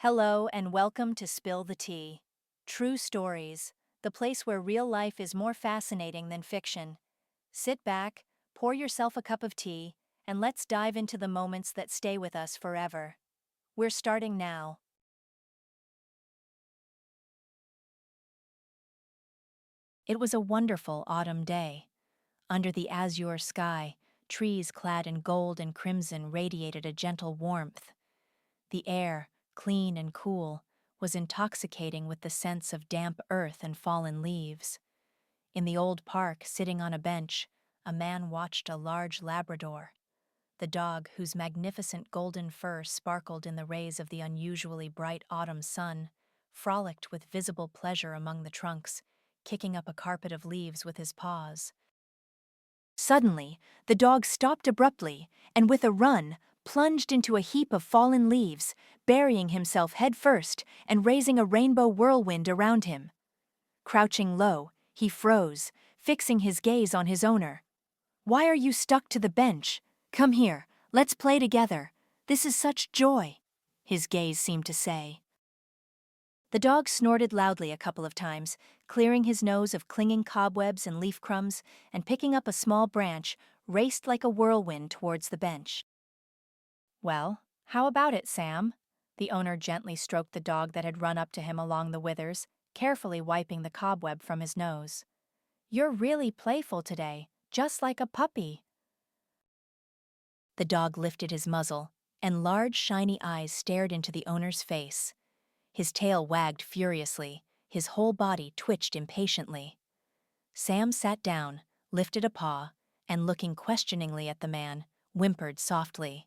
Hello and welcome to Spill the Tea. True Stories, the place where real life is more fascinating than fiction. Sit back, pour yourself a cup of tea, and let's dive into the moments that stay with us forever. We're starting now. It was a wonderful autumn day. Under the azure sky, trees clad in gold and crimson radiated a gentle warmth. The air, clean and cool, was intoxicating with the scents of damp earth and fallen leaves. In the old park, sitting on a bench, a man watched a large Labrador. The dog, whose magnificent golden fur sparkled in the rays of the unusually bright autumn sun, frolicked with visible pleasure among the trunks, kicking up a carpet of leaves with his paws. Suddenly, the dog stopped abruptly and, with a run, plunged into a heap of fallen leaves, burying himself headfirst and raising a rainbow whirlwind around him. Crouching low, he froze, fixing his gaze on his owner. "Why are you stuck to the bench? Come here, let's play together. This is such joy," his gaze seemed to say. The dog snorted loudly a couple of times, clearing his nose of clinging cobwebs and leaf crumbs, and picking up a small branch, raced like a whirlwind towards the bench. "Well, how about it, Sam?" The owner gently stroked the dog that had run up to him along the withers, carefully wiping the cobweb from his nose. "You're really playful today, just like a puppy." The dog lifted his muzzle, and large shiny eyes stared into the owner's face. His tail wagged furiously, his whole body twitched impatiently. Sam sat down, lifted a paw, and looking questioningly at the man, whimpered softly.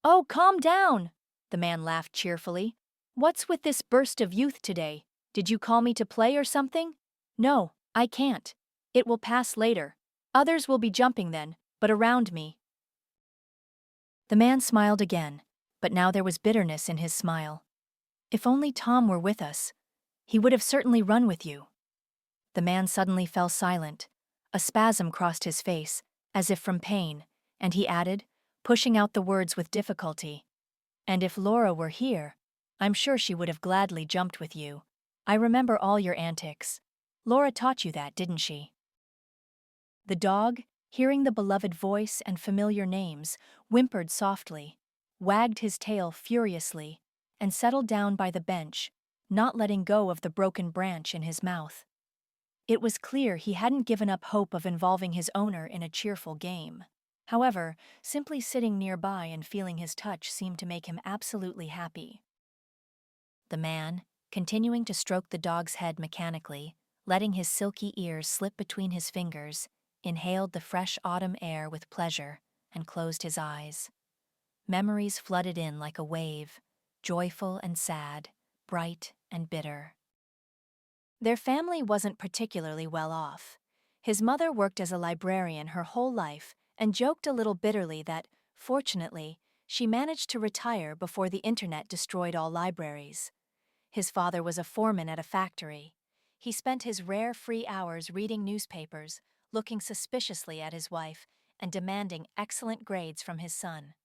"Oh, calm down!" The man laughed cheerfully. "What's with this burst of youth today? Did you call me to play or something?" "No, I can't. It will pass later. Others will be jumping then, but around me." The man smiled again, but now there was bitterness in his smile. "If only Tom were with us. He would have certainly run with you." The man suddenly fell silent. A spasm crossed his face, as if from pain, and he added, pushing out the words with difficulty, "And if Laura were here, I'm sure she would have gladly jumped with you. I remember all your antics. Laura taught you that, didn't she?" The dog, hearing the beloved voice and familiar names, whimpered softly, wagged his tail furiously, and settled down by the bench, not letting go of the broken branch in his mouth. It was clear he hadn't given up hope of involving his owner in a cheerful game. However, simply sitting nearby and feeling his touch seemed to make him absolutely happy. The man, continuing to stroke the dog's head mechanically, letting his silky ears slip between his fingers, inhaled the fresh autumn air with pleasure and closed his eyes. Memories flooded in like a wave, joyful and sad, bright and bitter. Their family wasn't particularly well off. His mother worked as a librarian her whole life and joked a little bitterly that, fortunately, she managed to retire before the internet destroyed all libraries. His father was a foreman at a factory. He spent his rare free hours reading newspapers, looking suspiciously at his wife, and demanding excellent grades from his son.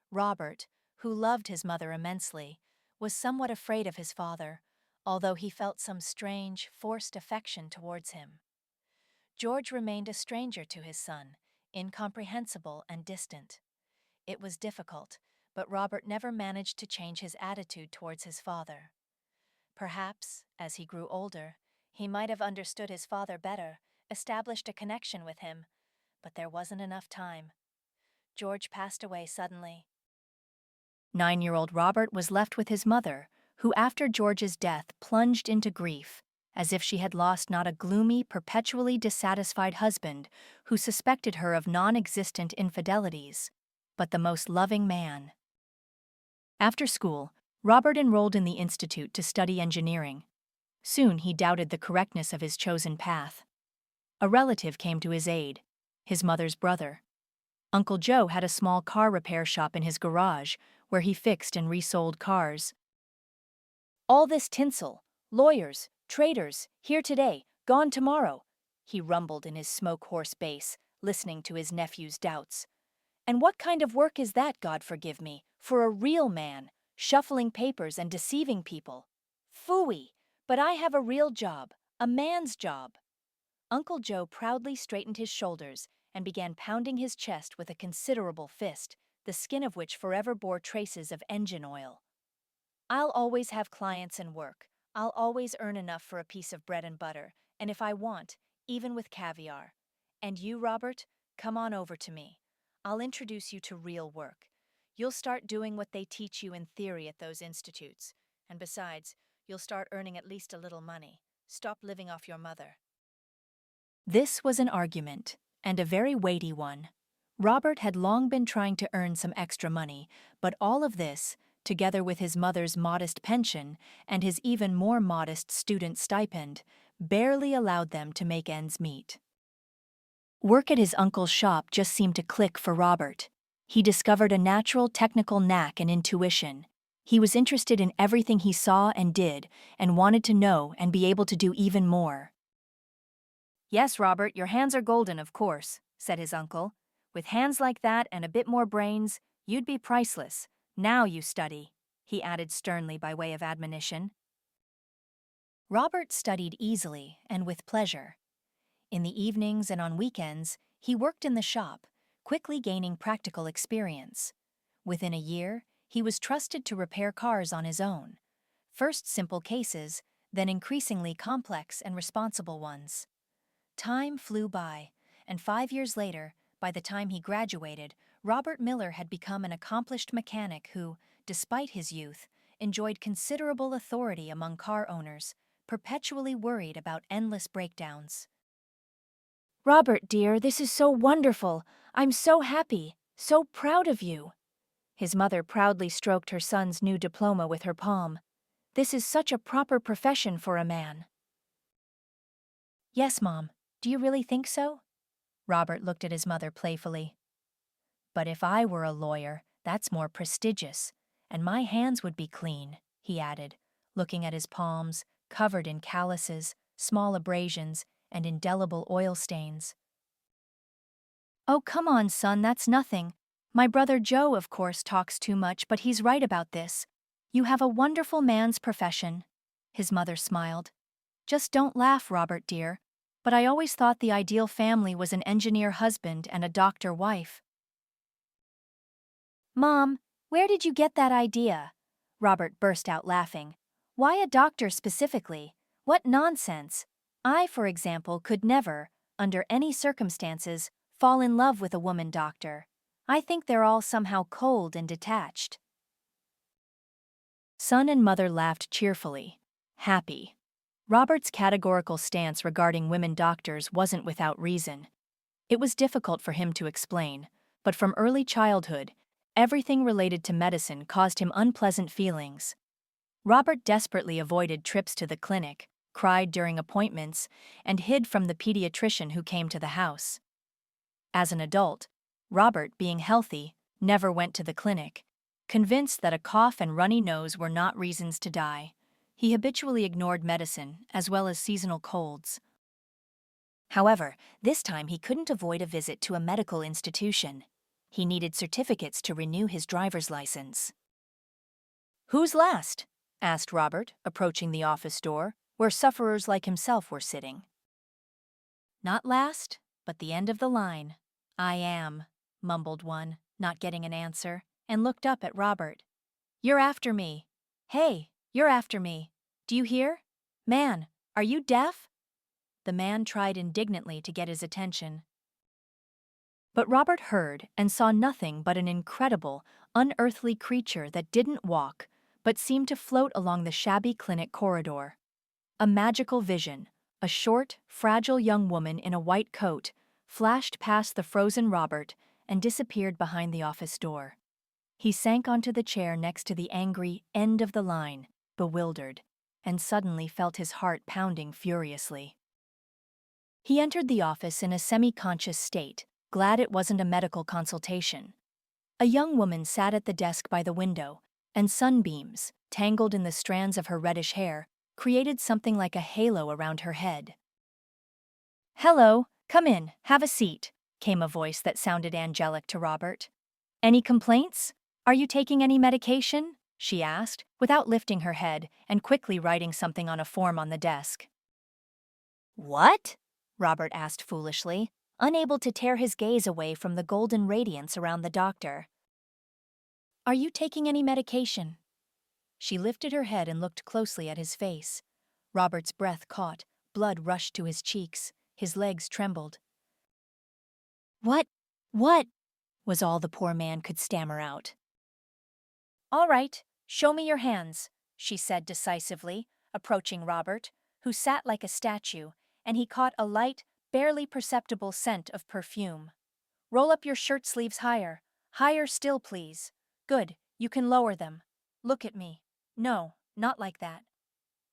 Robert, who loved his mother immensely, was somewhat afraid of his father, although he felt some strange, forced affection towards him. George remained a stranger to his son, incomprehensible and distant. It was difficult, but Robert never managed to change his attitude towards his father. Perhaps, as he grew older, he might have understood his father better, established a connection with him, but there wasn't enough time. George passed away suddenly. 9-year-old Robert was left with his mother, who after George's death plunged into grief, as if she had lost not a gloomy, perpetually dissatisfied husband who suspected her of non-existent infidelities, but the most loving man. After school, Robert enrolled in the institute to study engineering. Soon he doubted the correctness of his chosen path. A relative came to his aid, his mother's brother. Uncle Joe had a small car repair shop in his garage where he fixed and resold cars. "All this tinsel, lawyers, traders, here today, gone tomorrow," he rumbled in his smoke-hoarse bass, listening to his nephew's doubts. "And what kind of work is that, God forgive me, for a real man? shuffling papers and deceiving people. Phooey! But I have a real job, a man's job. Uncle Joe proudly straightened his shoulders and began pounding his chest with a considerable fist, the skin of which forever bore traces of engine oil. I'll always have clients and work. I'll always earn enough for a piece of bread and butter, and if I want, even with caviar. And you, Robert, come on over to me. I'll introduce you to real work. You'll start doing what they teach you in theory at those institutes. And besides, you'll start earning at least a little money. Stop living off your mother. This was an argument, and a very weighty one. Robert had long been trying to earn some extra money, but all of this, together with his mother's modest pension and his even more modest student stipend, barely allowed them to make ends meet. Work at his uncle's shop just seemed to click for Robert. He discovered a natural technical knack and intuition. He was interested in everything he saw and did, and wanted to know and be able to do even more. "Yes, Robert, your hands are golden, of course," said his uncle. "With hands like that and a bit more brains, you'd be priceless. Now you study," he added sternly by way of admonition. Robert studied easily and with pleasure. In the evenings and on weekends, he worked in the shop, quickly gaining practical experience. Within a year, he was trusted to repair cars on his own. First simple cases, then increasingly complex and responsible ones. Time flew by, and 5 years later, by the time he graduated, Robert Miller had become an accomplished mechanic who, despite his youth, enjoyed considerable authority among car owners, perpetually worried about endless breakdowns. "Robert, dear, this is so wonderful. I'm so happy, so proud of you." His mother proudly stroked her son's new diploma with her palm. "This is such a proper profession for a man." "Yes, Mom. Do you really think so?" Robert looked at his mother playfully. "But if I were a lawyer, that's more prestigious, and my hands would be clean," he added, looking at his palms, covered in calluses, small abrasions, and indelible oil stains. "Oh, come on, son, that's nothing. My brother Joe, of course, talks too much, but he's right about this. You have a wonderful man's profession." His mother smiled. "Just don't laugh, Robert, dear. But I always thought the ideal family was an engineer husband and a doctor wife." "Mom, where did you get that idea?" Robert burst out laughing. "Why a doctor specifically? What nonsense! I, for example, could never, under any circumstances, fall in love with a woman doctor. I think they're all somehow cold and detached." Son and mother laughed cheerfully, happy. Robert's categorical stance regarding women doctors wasn't without reason. It was difficult for him to explain, but from early childhood, everything related to medicine caused him unpleasant feelings. Robert desperately avoided trips to the clinic, cried during appointments, and hid from the pediatrician who came to the house. As an adult, Robert, being healthy, never went to the clinic. Convinced that a cough and runny nose were not reasons to die, he habitually ignored medicine as well as seasonal colds. However, this time he couldn't avoid a visit to a medical institution. He needed certificates to renew his driver's license. "Who's last?" asked Robert, approaching the office door, where sufferers like himself were sitting. "Not last, but the end of the line. I am," mumbled one, not getting an answer, and looked up at Robert. "You're after me. Hey, you're after me. Do you hear? Man, are you deaf?" The man tried indignantly to get his attention. But Robert heard and saw nothing but an incredible, unearthly creature that didn't walk, but seemed to float along the shabby clinic corridor. A magical vision, a short, fragile young woman in a white coat, flashed past the frozen Robert and disappeared behind the office door. He sank onto the chair next to the angry end of the line, bewildered, and suddenly felt his heart pounding furiously. He entered the office in a semi-conscious state, glad it wasn't a medical consultation. A young woman sat at the desk by the window, and sunbeams, tangled in the strands of her reddish hair, created something like a halo around her head. "Hello, come in, have a seat," came a voice that sounded angelic to Robert. "Any complaints? Are you taking any medication?" she asked, without lifting her head and quickly writing something on a form on the desk. What? Robert asked foolishly, unable to tear his gaze away from the golden radiance around the doctor. Are you taking any medication? She lifted her head and looked closely at his face. Robert's breath caught, blood rushed to his cheeks, his legs trembled. What? Was all the poor man could stammer out. All right, show me your hands, she said decisively, approaching Robert, who sat like a statue, and he caught a light, barely perceptible scent of perfume. Roll up your shirt sleeves higher. Higher still, please. Good, you can lower them. Look at me. No, not like that.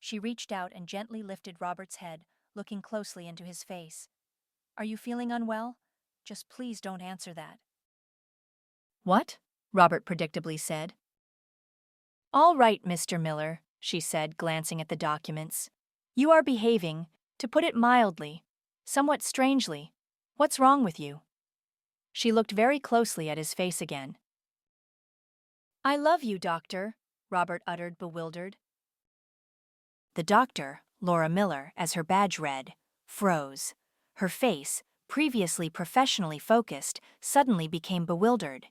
She reached out and gently lifted Robert's head, looking closely into his face. Are you feeling unwell? Just please don't answer that. What? Robert predictably said. All right, Mr. Miller, she said, glancing at the documents. You are behaving, to put it mildly, somewhat strangely. What's wrong with you? She looked very closely at his face again. I love you, Doctor, Robert uttered, bewildered. The doctor, Laura Miller, as her badge read, froze. Her face, previously professionally focused, suddenly became bewildered.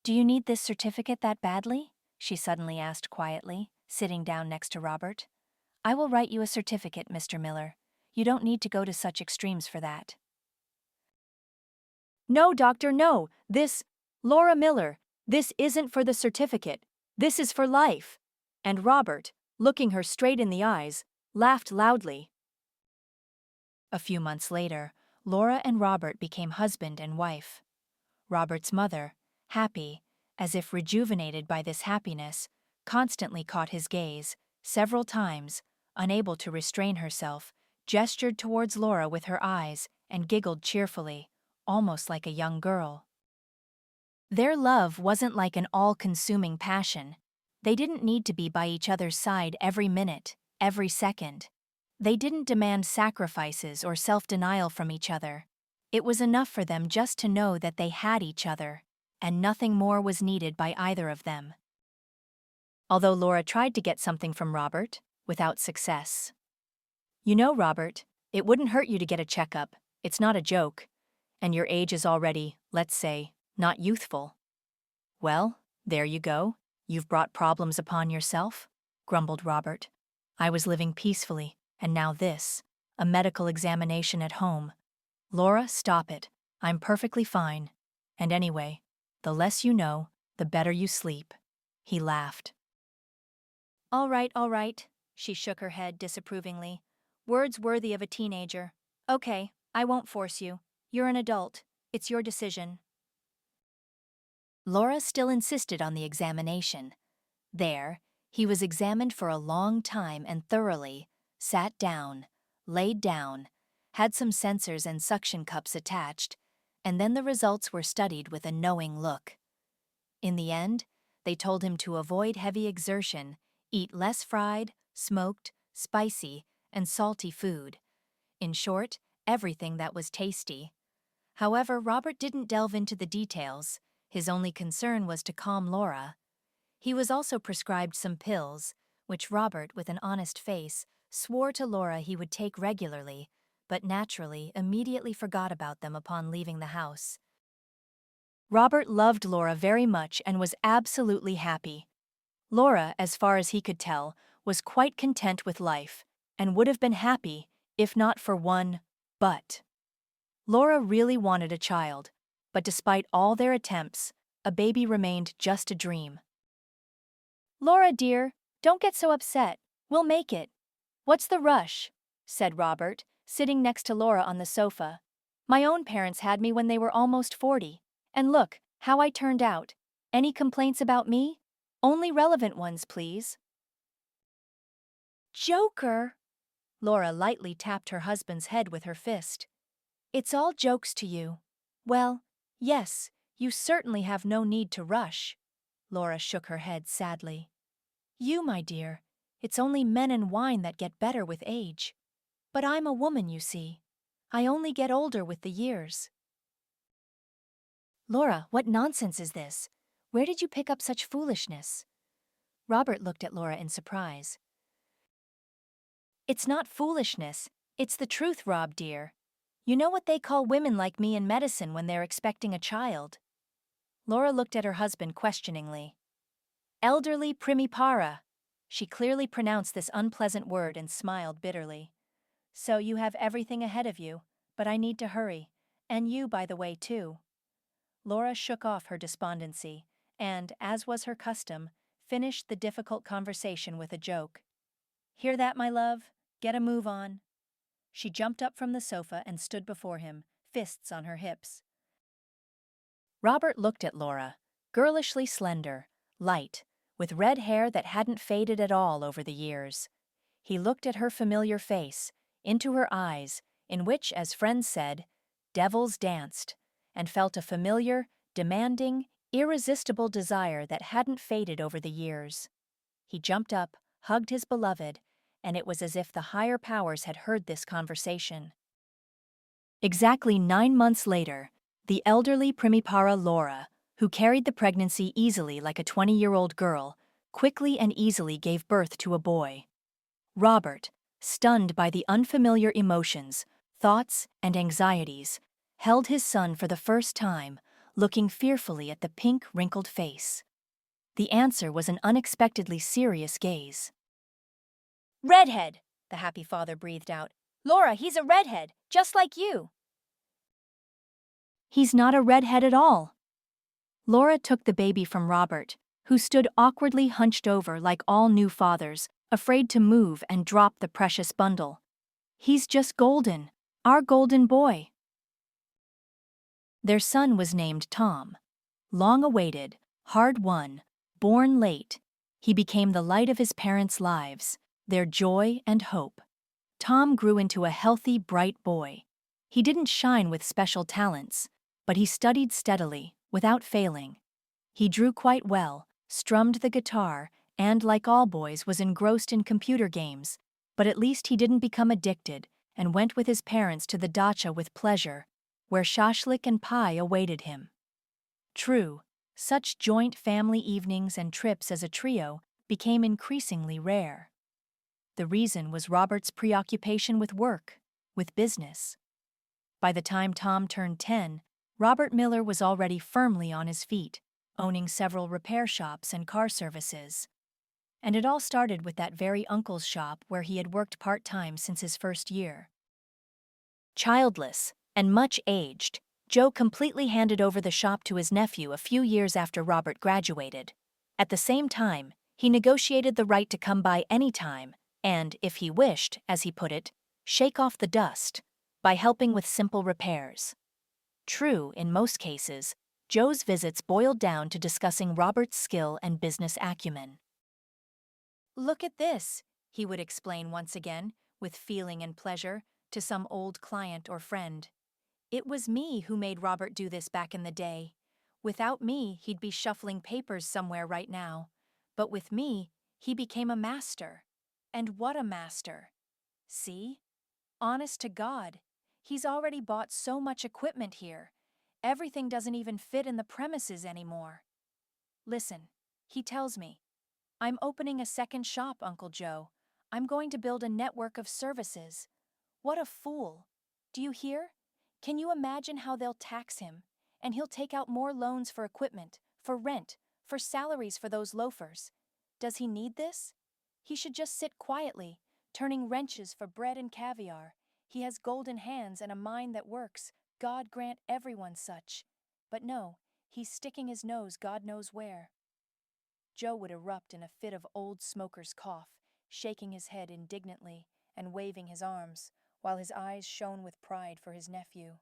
Do you need this certificate that badly? She suddenly asked quietly, sitting down next to Robert. I will write you a certificate, Mr. Miller. You don't need to go to such extremes for that. No, Doctor, no. Laura Miller, this isn't for the certificate. This is for life. And Robert, looking her straight in the eyes, laughed loudly. A few months later, Laura and Robert became husband and wife. Robert's mother, happy, as if rejuvenated by this happiness, constantly caught his gaze, several times, unable to restrain herself, gestured towards Laura with her eyes and giggled cheerfully, almost like a young girl. Their love wasn't like an all-consuming passion. They didn't need to be by each other's side every minute, every second. They didn't demand sacrifices or self-denial from each other. It was enough for them just to know that they had each other, and nothing more was needed by either of them. Although Laura tried to get something from Robert, without success. You know, Robert, it wouldn't hurt you to get a checkup. It's not a joke. And your age is already, let's say, not youthful. Well, there you go. You've brought problems upon yourself, grumbled Robert. I was living peacefully, and now this, a medical examination at home. Laura, stop it. I'm perfectly fine. And anyway, the less you know, the better you sleep. He laughed. All right, she shook her head disapprovingly. Words worthy of a teenager. Okay, I won't force you. You're an adult. It's your decision. Laura still insisted on the examination. There, he was examined for a long time and thoroughly, sat down, laid down, had some sensors and suction cups attached, and then the results were studied with a knowing look. In the end, they told him to avoid heavy exertion, eat less fried, smoked, spicy, and salty food. In short, everything that was tasty. However, Robert didn't delve into the details. His only concern was to calm Laura. He was also prescribed some pills, which Robert, with an honest face, swore to Laura he would take regularly, but naturally immediately forgot about them upon leaving the house. Robert loved Laura very much and was absolutely happy. Laura, as far as he could tell, was quite content with life, and would have been happy if not for one but. Laura really wanted a child, but despite all their attempts, a baby remained just a dream. Laura, dear, don't get so upset. We'll make it. What's the rush? Said Robert, sitting next to Laura on the sofa. My own parents had me when they were almost 40. And look, how I turned out. Any complaints about me? Only relevant ones, please. Joker! Laura lightly tapped her husband's head with her fist. It's all jokes to you. Well, yes, you certainly have no need to rush. Laura shook her head sadly. You, my dear, it's only men and wine that get better with age. But I'm a woman, you see. I only get older with the years. Laura, what nonsense is this? Where did you pick up such foolishness? Robert looked at Laura in surprise. It's not foolishness, it's the truth, Rob dear. You know what they call women like me in medicine when they're expecting a child? Laura looked at her husband questioningly. Elderly primipara. She clearly pronounced this unpleasant word and smiled bitterly. So you have everything ahead of you, but I need to hurry. And you, by the way, too. Laura shook off her despondency and, as was her custom, finished the difficult conversation with a joke. Hear that, my love? Get a move on. She jumped up from the sofa and stood before him, fists on her hips. Robert looked at Laura, girlishly slender, light, with red hair that hadn't faded at all over the years. He looked at her familiar face, into her eyes, in which, as friends said, devils danced, and felt a familiar, demanding, irresistible desire that hadn't faded over the years. He jumped up, hugged his beloved, and it was as if the higher powers had heard this conversation. Exactly 9 months later, the elderly primipara Laura, who carried the pregnancy easily like a 20-year-old girl, quickly and easily gave birth to a boy. Robert, stunned by the unfamiliar emotions, thoughts, and anxieties, held his son for the first time, looking fearfully at the pink, wrinkled face. The answer was an unexpectedly serious gaze. Redhead, the happy father breathed out. Laura, he's a redhead, just like you. He's not a redhead at all. Laura took the baby from Robert, who stood awkwardly hunched over like all new fathers, afraid to move and drop the precious bundle. He's just golden, our golden boy. Their son was named Tom. Long awaited, hard won, born late, he became the light of his parents' lives, their joy and hope. Tom grew into a healthy, bright boy. He didn't shine with special talents, but he studied steadily, without failing. He drew quite well, strummed the guitar, and, like all boys, was engrossed in computer games, but at least he didn't become addicted and went with his parents to the dacha with pleasure, where shashlik and pie awaited him. True, such joint family evenings and trips as a trio became increasingly rare. The reason was Robert's preoccupation with work, with business. By the time Tom turned 10, Robert Miller was already firmly on his feet, owning several repair shops and car services. And it all started with that very uncle's shop where he had worked part-time since his first year. Childless and much aged, Joe completely handed over the shop to his nephew a few years after Robert graduated. At the same time, he negotiated the right to come by any time and, if he wished, as he put it, shake off the dust, by helping with simple repairs. True, in most cases, Joe's visits boiled down to discussing Robert's skill and business acumen. Look at this, he would explain once again, with feeling and pleasure, to some old client or friend. It was me who made Robert do this back in the day. Without me, he'd be shuffling papers somewhere right now. But with me, he became a master. And what a master! See? Honest to God, he's already bought so much equipment here. Everything doesn't even fit in the premises anymore. Listen, he tells me, I'm opening a second shop, Uncle Joe. I'm going to build a network of services. What a fool. Do you hear? Can you imagine how they'll tax him? And he'll take out more loans for equipment, for rent, for salaries for those loafers. Does he need this? He should just sit quietly, turning wrenches for bread and caviar. He has golden hands and a mind that works. God grant everyone such. But no, he's sticking his nose God knows where. Joe would erupt in a fit of old smoker's cough, shaking his head indignantly and waving his arms, while his eyes shone with pride for his nephew.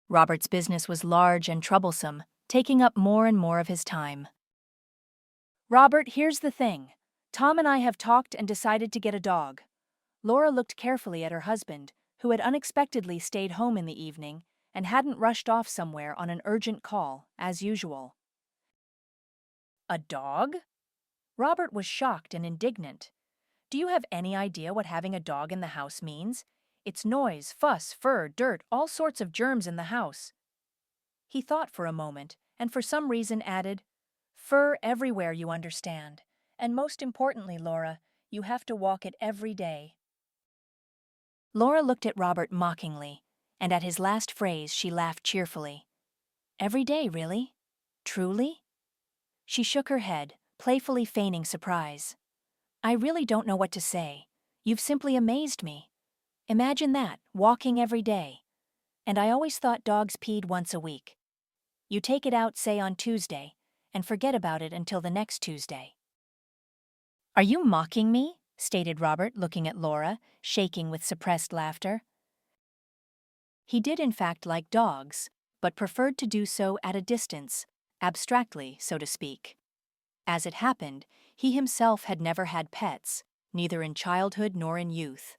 Robert's business was large and troublesome, taking up more and more of his time. Robert, here's the thing. Tom and I have talked and decided to get a dog. Laura looked carefully at her husband, who had unexpectedly stayed home in the evening and hadn't rushed off somewhere on an urgent call, as usual. A dog? Robert was shocked and indignant. Do you have any idea what having a dog in the house means? It's noise, fuss, fur, dirt, all sorts of germs in the house. He thought for a moment and for some reason added, "Fur everywhere, you understand. And most importantly, Laura, you have to walk it every day." Laura looked at Robert mockingly, and at his last phrase she laughed cheerfully. "Every day, really? Truly?" She shook her head, playfully feigning surprise. "I really don't know what to say. You've simply amazed me. Imagine that, walking every day. And I always thought dogs peed once a week. You take it out, say, on Tuesday, and forget about it until the next Tuesday." "Are you mocking me?" stated Robert, looking at Laura, shaking with suppressed laughter. He did in fact like dogs, but preferred to do so at a distance, abstractly, so to speak. As it happened, he himself had never had pets, neither in childhood nor in youth.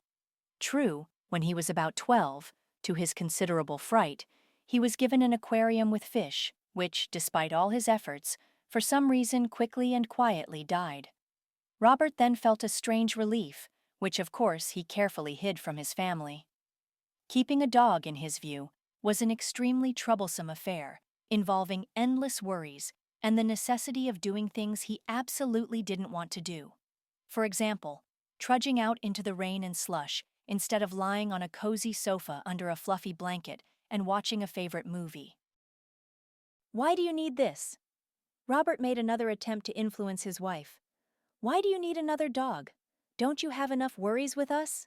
True, when he was about 12, to his considerable fright, he was given an aquarium with fish, which, despite all his efforts, for some reason quickly and quietly died. Robert then felt a strange relief, which of course he carefully hid from his family. Keeping a dog, in his view, was an extremely troublesome affair, involving endless worries and the necessity of doing things he absolutely didn't want to do. For example, trudging out into the rain and slush instead of lying on a cozy sofa under a fluffy blanket and watching a favorite movie. "Why do you need this?" Robert made another attempt to influence his wife. "Why do you need another dog? Don't you have enough worries with us?"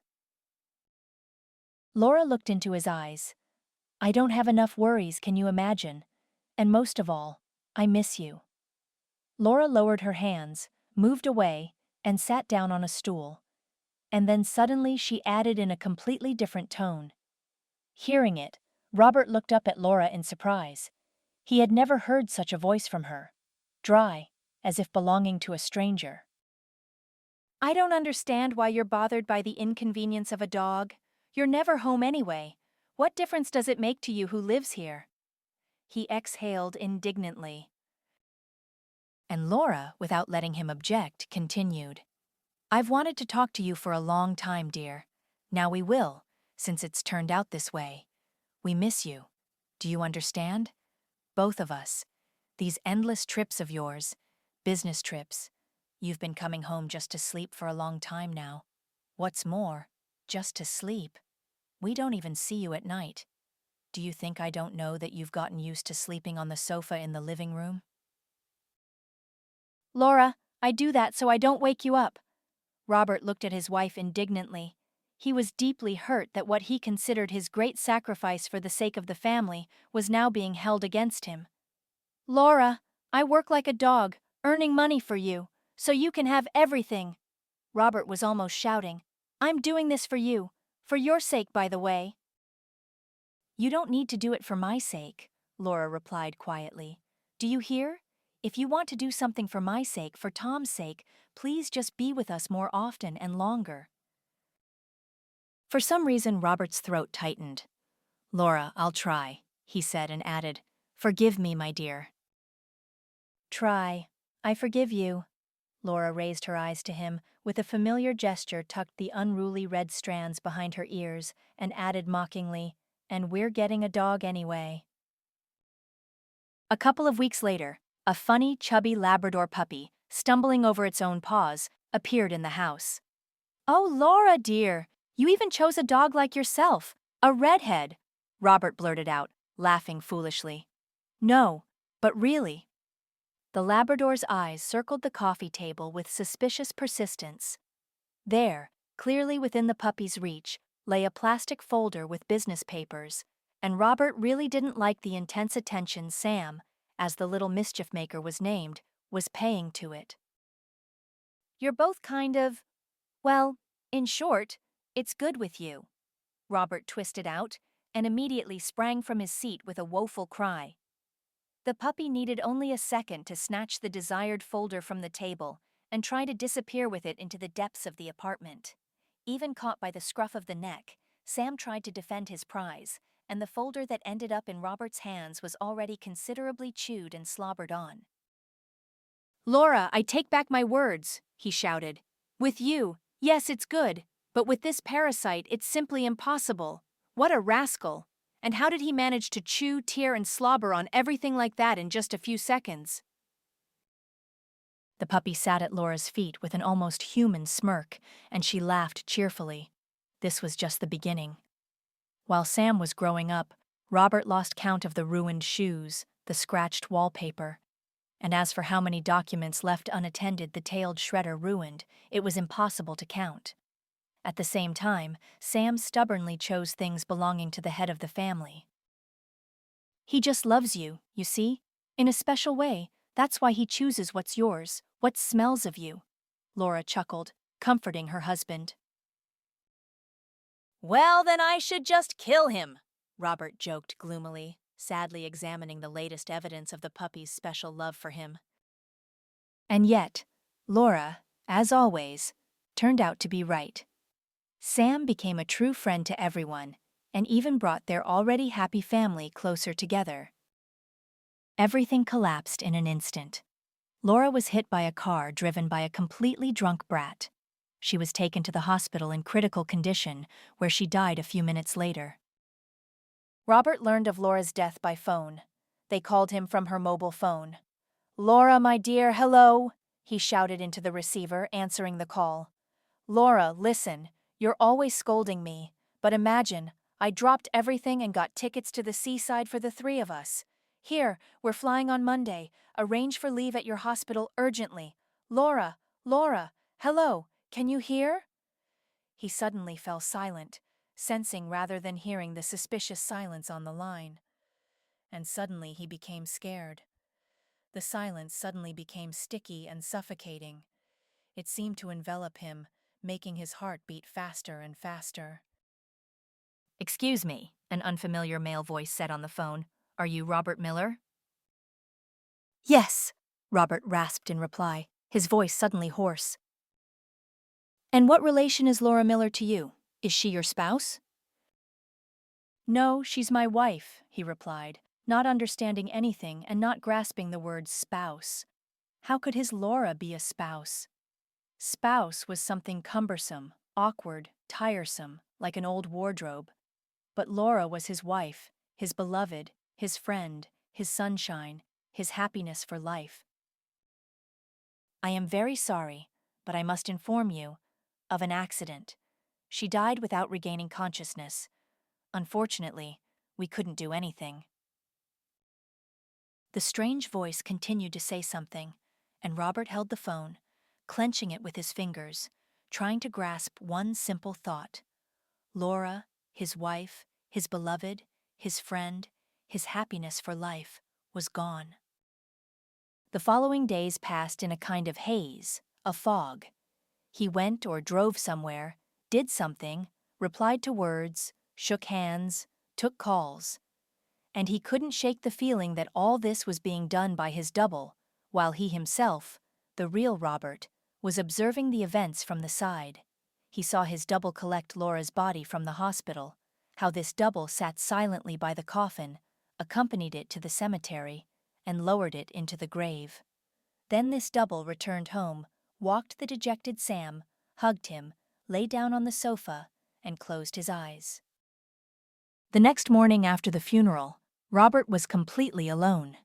Laura looked into his eyes. "I don't have enough worries, can you imagine? And most of all, I miss you." Laura lowered her hands, moved away, and sat down on a stool. And then suddenly she added in a completely different tone. Hearing it, Robert looked up at Laura in surprise. He had never heard such a voice from her. Dry, as if belonging to a stranger. "I don't understand why you're bothered by the inconvenience of a dog. You're never home anyway. What difference does it make to you who lives here?" He exhaled indignantly. And Laura, without letting him object, continued. "I've wanted to talk to you for a long time, dear. Now we will, since it's turned out this way. We miss you. Do you understand? Both of us. These endless trips of yours, business trips. You've been coming home just to sleep for a long time now. What's more, just to sleep. We don't even see you at night. Do you think I don't know that you've gotten used to sleeping on the sofa in the living room?" "Laura, I do that so I don't wake you up." Robert looked at his wife indignantly. He was deeply hurt that what he considered his great sacrifice for the sake of the family was now being held against him. "Laura, I work like a dog, earning money for you, so you can have everything." Robert was almost shouting. "I'm doing this for your sake, by the way." "You don't need to do it for my sake," Laura replied quietly. "Do you hear? If you want to do something for my sake, for Tom's sake, please just be with us more often and longer." For some reason, Robert's throat tightened. "Laura, I'll try," he said and added, "Forgive me, my dear." "Try. I forgive you." Laura raised her eyes to him, with a familiar gesture tucked the unruly red strands behind her ears, and added mockingly, "And we're getting a dog anyway." A couple of weeks later, a funny, chubby Labrador puppy, stumbling over its own paws, appeared in the house. "Oh, Laura, dear, you even chose a dog like yourself, a redhead," Robert blurted out, laughing foolishly. "No, but really." The Labrador's eyes circled the coffee table with suspicious persistence. There, clearly within the puppy's reach, lay a plastic folder with business papers, and Robert really didn't like the intense attention Sam, as the little mischief maker was named, was paying to it. "You're both kind of, well, in short, it's good with you," Robert twisted out, and immediately sprang from his seat with a woeful cry. The puppy needed only a second to snatch the desired folder from the table and try to disappear with it into the depths of the apartment. Even caught by the scruff of the neck, Sam tried to defend his prize, and the folder that ended up in Robert's hands was already considerably chewed and slobbered on. "Laura, I take back my words," he shouted. "With you, yes, it's good, but with this parasite, it's simply impossible. What a rascal! And how did he manage to chew, tear, and slobber on everything like that in just a few seconds? The puppy sat at Laura's feet with an almost human smirk, and she laughed cheerfully. This was just the beginning. While Sam was growing up, Robert lost count of the ruined shoes, the scratched wallpaper, and as for how many documents left unattended the tailed shredder ruined, it was impossible to count. At the same time, Sam stubbornly chose things belonging to the head of the family. He just loves you, you see? In a special way, that's why he chooses what's yours, what smells of you. Laura chuckled, comforting her husband. Well, then I should just kill him, Robert joked gloomily, sadly examining the latest evidence of the puppy's special love for him. And yet, Laura, as always, turned out to be right. Sam became a true friend to everyone, and even brought their already happy family closer together. Everything collapsed in an instant. Laura was hit by a car driven by a completely drunk brat. She was taken to the hospital in critical condition, where she died a few minutes later. Robert learned of Laura's death by phone. They called him from her mobile phone. "Laura, my dear, hello," he shouted into the receiver, answering the call. "Laura, listen, you're always scolding me, but imagine, I dropped everything and got tickets to the seaside for the three of us. Here, we're flying on Monday. Arrange for leave at your hospital urgently. Laura, hello, can you hear?" He suddenly fell silent, sensing rather than hearing the suspicious silence on the line. And suddenly he became scared. The silence suddenly became sticky and suffocating. It seemed to envelop him, making his heart beat faster and faster. "Excuse me," an unfamiliar male voice said on the phone. "Are you Robert Miller?" "Yes," Robert rasped in reply, his voice suddenly hoarse. "And what relation is Laura Miller to you? Is she your spouse?" "No, she's my wife," he replied, not understanding anything and not grasping the word spouse. How could his Laura be a spouse? Spouse was something cumbersome, awkward, tiresome, like an old wardrobe. But Laura was his wife, his beloved, his friend, his sunshine, his happiness for life. "I am very sorry, but I must inform you of an accident. She died without regaining consciousness. Unfortunately, we couldn't do anything." The strange voice continued to say something, and Robert held the phone, clenching it with his fingers, trying to grasp one simple thought. Laura, his wife, his beloved, his friend, his happiness for life, was gone. The following days passed in a kind of haze, a fog. He went or drove somewhere, did something, replied to words, shook hands, took calls. And he couldn't shake the feeling that all this was being done by his double, while he himself, the real Robert, was observing the events from the side. He saw his double collect Laura's body from the hospital, how this double sat silently by the coffin, accompanied it to the cemetery, and lowered it into the grave. Then this double returned home, walked the dejected Sam, hugged him, lay down on the sofa, and closed his eyes. The next morning after the funeral, Robert was completely alone.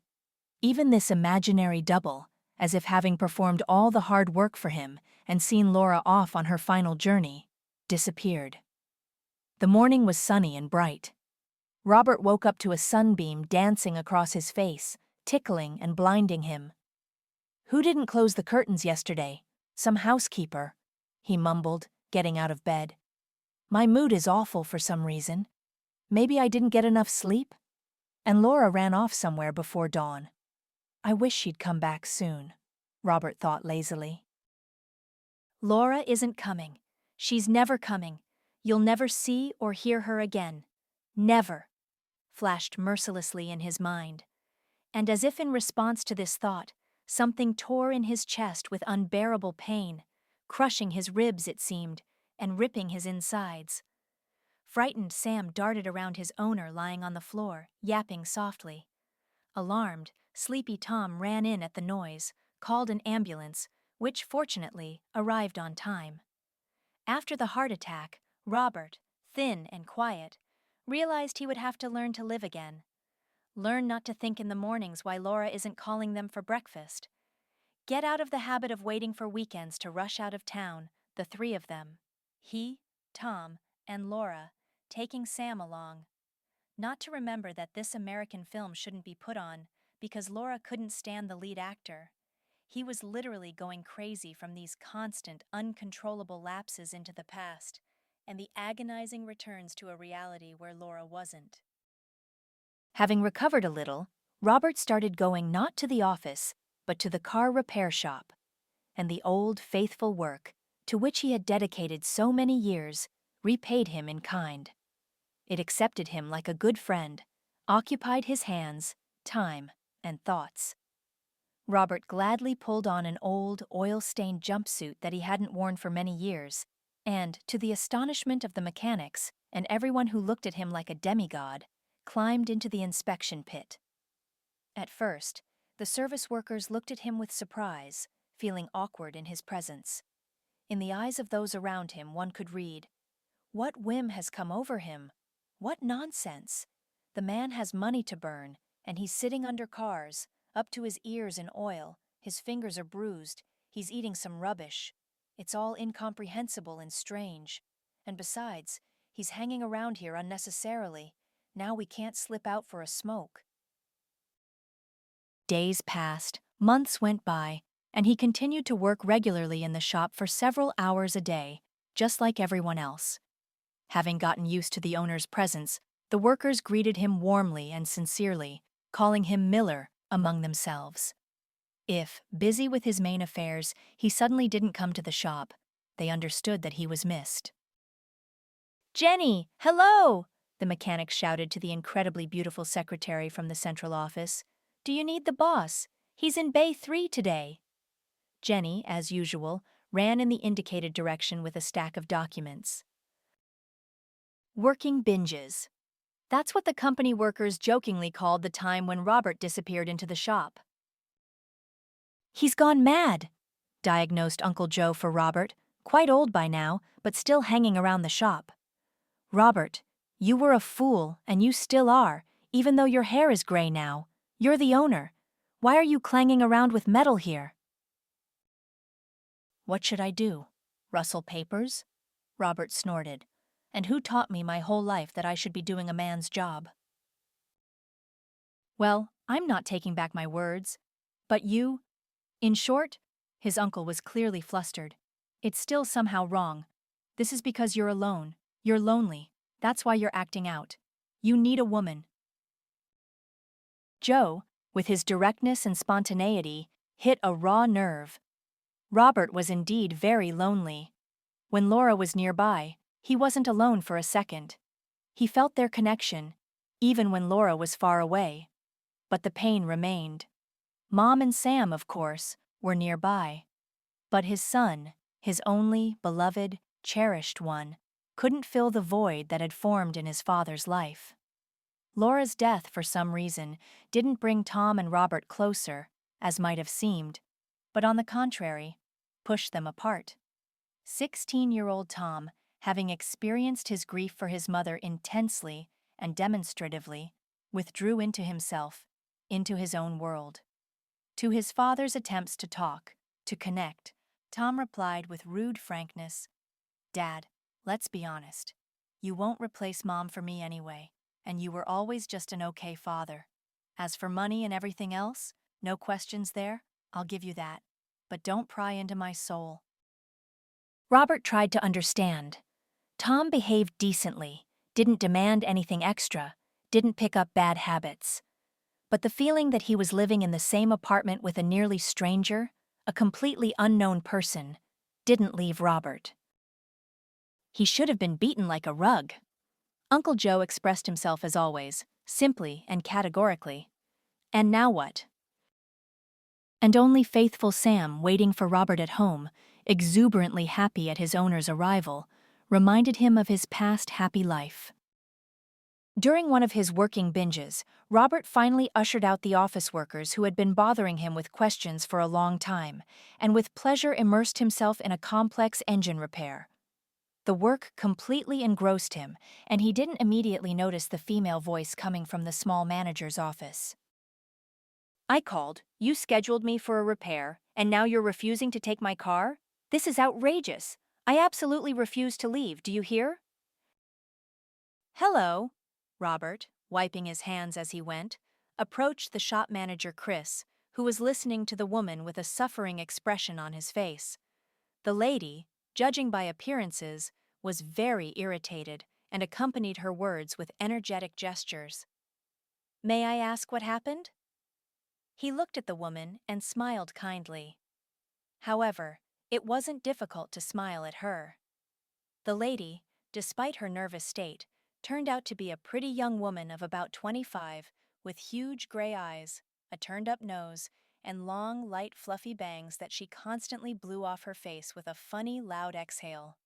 Even this imaginary double, as if having performed all the hard work for him and seen Laura off on her final journey, disappeared. The morning was sunny and bright. Robert woke up to a sunbeam dancing across his face, tickling and blinding him. "Who didn't close the curtains yesterday? Some housekeeper," he mumbled, getting out of bed. "My mood is awful for some reason. Maybe I didn't get enough sleep? And Laura ran off somewhere before dawn. I wish she'd come back soon," Robert thought lazily. "Laura isn't coming. She's never coming. You'll never see or hear her again. Never," flashed mercilessly in his mind. And as if in response to this thought, something tore in his chest with unbearable pain, crushing his ribs, it seemed, and ripping his insides. Frightened, Sam darted around his owner lying on the floor, yapping softly. Alarmed, sleepy Tom ran in at the noise, called an ambulance, which, fortunately, arrived on time. After the heart attack, Robert, thin and quiet, realized he would have to learn to live again. Learn not to think in the mornings why Laura isn't calling them for breakfast. Get out of the habit of waiting for weekends to rush out of town, the three of them. He, Tom, and Laura, taking Sam along. Not to remember that this American film shouldn't be put on, because Laura couldn't stand the lead actor. He was literally going crazy from these constant, uncontrollable lapses into the past, and the agonizing returns to a reality where Laura wasn't. Having recovered a little, Robert started going not to the office, but to the car repair shop. And the old, faithful work, to which he had dedicated so many years, repaid him in kind. It accepted him like a good friend, occupied his hands, time, and thoughts. Robert gladly pulled on an old, oil-stained jumpsuit that he hadn't worn for many years, and, to the astonishment of the mechanics and everyone who looked at him like a demigod, climbed into the inspection pit. At first, the service workers looked at him with surprise, feeling awkward in his presence. In the eyes of those around him, one could read, "What whim has come over him? What nonsense! The man has money to burn, and he's sitting under cars, up to his ears in oil, his fingers are bruised, he's eating some rubbish. It's all incomprehensible and strange. And besides, he's hanging around here unnecessarily. Now we can't slip out for a smoke." Days passed, months went by, and he continued to work regularly in the shop for several hours a day, just like everyone else. Having gotten used to the owner's presence, the workers greeted him warmly and sincerely, calling him Miller among themselves. If, busy with his main affairs, he suddenly didn't come to the shop, they understood that he was missed. "Jenny, hello!" the mechanic shouted to the incredibly beautiful secretary from the central office. "Do you need the boss? He's in Bay 3 today." Jenny, as usual, ran in the indicated direction with a stack of documents. Working binges. That's what the company workers jokingly called the time when Robert disappeared into the shop. "He's gone mad," diagnosed Uncle Joe for Robert, quite old by now, but still hanging around the shop. "Robert, you were a fool, and you still are, even though your hair is gray now. You're the owner. Why are you clanging around with metal here?" "What should I do? Rustle papers?" Robert snorted. "And who taught me my whole life that I should be doing a man's job?" "Well, I'm not taking back my words. But you—" In short, his uncle was clearly flustered. "It's still somehow wrong. This is because you're alone. You're lonely. That's why you're acting out. You need a woman." Joe, with his directness and spontaneity, hit a raw nerve. Robert was indeed very lonely. When Laura was nearby, he wasn't alone for a second. He felt their connection, even when Laura was far away. But the pain remained. Mom and Sam, of course, were nearby. But his son, his only, beloved, cherished one, couldn't fill the void that had formed in his father's life. Laura's death, for some reason, didn't bring Tom and Robert closer, as might have seemed, but on the contrary, pushed them apart. 16-year-old Tom, having experienced his grief for his mother intensely and demonstratively, withdrew into himself, into his own world. To his father's attempts to talk, to connect, Tom replied with rude frankness, "Dad, let's be honest. You won't replace Mom for me anyway, and you were always just an okay father. As for money and everything else, no questions there, I'll give you that. But don't pry into my soul." Robert tried to understand. Tom behaved decently, didn't demand anything extra, didn't pick up bad habits. But the feeling that he was living in the same apartment with a nearly stranger, a completely unknown person, didn't leave Robert. He should have been beaten like a rug. Uncle Joe expressed himself as always, simply and categorically. And now what? And only faithful Sam, waiting for Robert at home, exuberantly happy at his owner's arrival, reminded him of his past happy life. During one of his working binges, Robert finally ushered out the office workers who had been bothering him with questions for a long time, and with pleasure immersed himself in a complex engine repair. The work completely engrossed him, and he didn't immediately notice the female voice coming from the small manager's office. I called, you scheduled me for a repair, and now you're refusing to take my car? This is outrageous. I absolutely refuse to leave, do you hear? Hello, Robert, wiping his hands as he went, approached the shop manager Chris, who was listening to the woman with a suffering expression on his face. The lady, judging by appearances, was very irritated and accompanied her words with energetic gestures. May I ask what happened? He looked at the woman and smiled kindly. However, it wasn't difficult to smile at her. The lady, despite her nervous state, turned out to be a pretty young woman of about 25, with huge gray eyes, a turned-up nose, and long, light, fluffy bangs that she constantly blew off her face with a funny, loud exhale.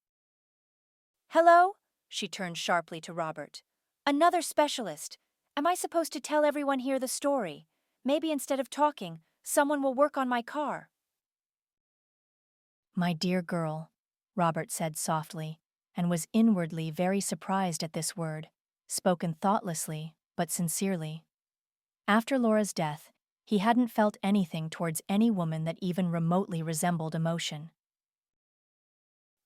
Hello? She turned sharply to Robert. Another specialist. Am I supposed to tell everyone here the story? Maybe instead of talking, someone will work on my car. My dear girl, Robert said softly, and was inwardly very surprised at this word, spoken thoughtlessly but sincerely. After Laura's death, he hadn't felt anything towards any woman that even remotely resembled emotion.